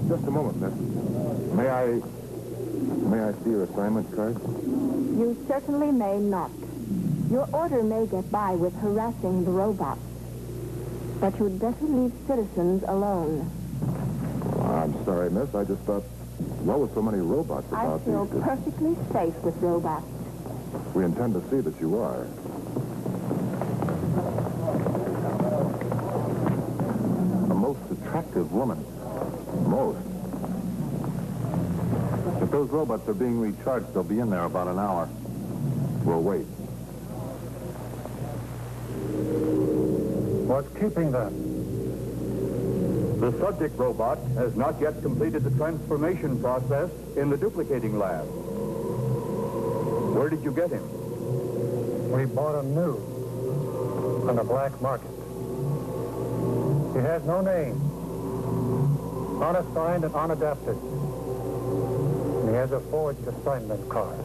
[SPEAKER 16] Just a moment, miss. May I see your assignment card?
[SPEAKER 17] You certainly may not. Your order may get by with harassing the robots. But you'd better leave citizens alone.
[SPEAKER 16] Well, I'm sorry, miss. I just thought, well, with so many robots about
[SPEAKER 17] I feel
[SPEAKER 16] these...
[SPEAKER 17] perfectly safe with robots.
[SPEAKER 16] We intend to see that you are.
[SPEAKER 15] A most attractive woman.
[SPEAKER 16] Most.
[SPEAKER 15] If those robots are being recharged, they'll be in there about an hour.
[SPEAKER 16] We'll wait.
[SPEAKER 18] What's keeping them?
[SPEAKER 15] The subject robot has not yet completed the transformation process in the duplicating lab. Where did you get him?
[SPEAKER 18] We bought him new on the black market. He has no name. Unassigned and unadapted. And he has a forged assignment card.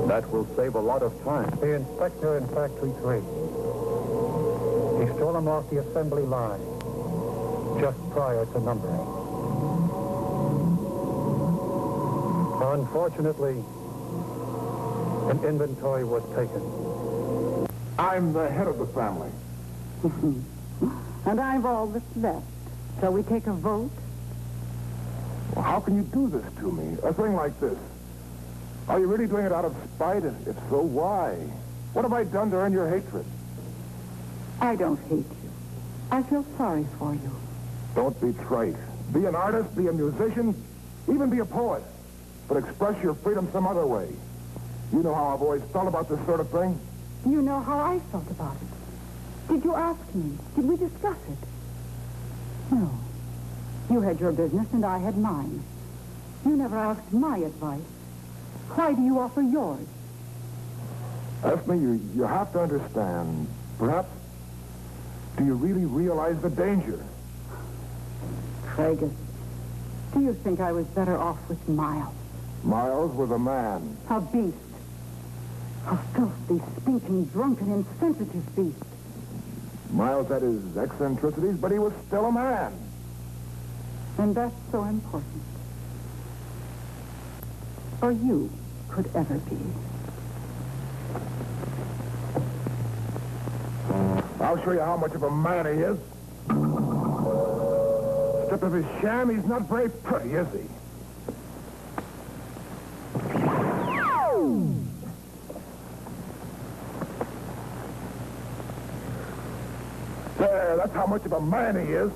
[SPEAKER 15] That will save a lot of time.
[SPEAKER 18] The inspector in Factory 3. He stole him off the assembly line just prior to numbering. Unfortunately, an inventory was taken.
[SPEAKER 16] I'm the head of the family.
[SPEAKER 19] And I've all that's left. Shall we take a vote?
[SPEAKER 16] Well, how can you do this to me? A thing like this? Are you really doing it out of spite? If so, why? What have I done to earn your hatred?
[SPEAKER 19] I don't hate you. I feel sorry for you.
[SPEAKER 16] Don't be trite. Be an artist, be a musician, even be a poet. But express your freedom some other way. You know how I've always felt about this sort of thing.
[SPEAKER 19] You know how I felt about it. Did you ask me? Did we discuss it? No. You had your business and I had mine. You never never asked my advice. Why do you offer yours?
[SPEAKER 16] Esme, you have to understand. Perhaps, do you really realize the danger?
[SPEAKER 19] Fergus, do you think I was better off with Miles?
[SPEAKER 16] Miles was a man.
[SPEAKER 19] A beast. A filthy, stinking, drunken, insensitive beast.
[SPEAKER 16] Miles had his eccentricities, but he was still a man.
[SPEAKER 19] And that's so important. Or you could ever be.
[SPEAKER 16] I'll show you how much of a man he is. Stripped of his sham, he's not very pretty, is he? There, that's how much of a man he is.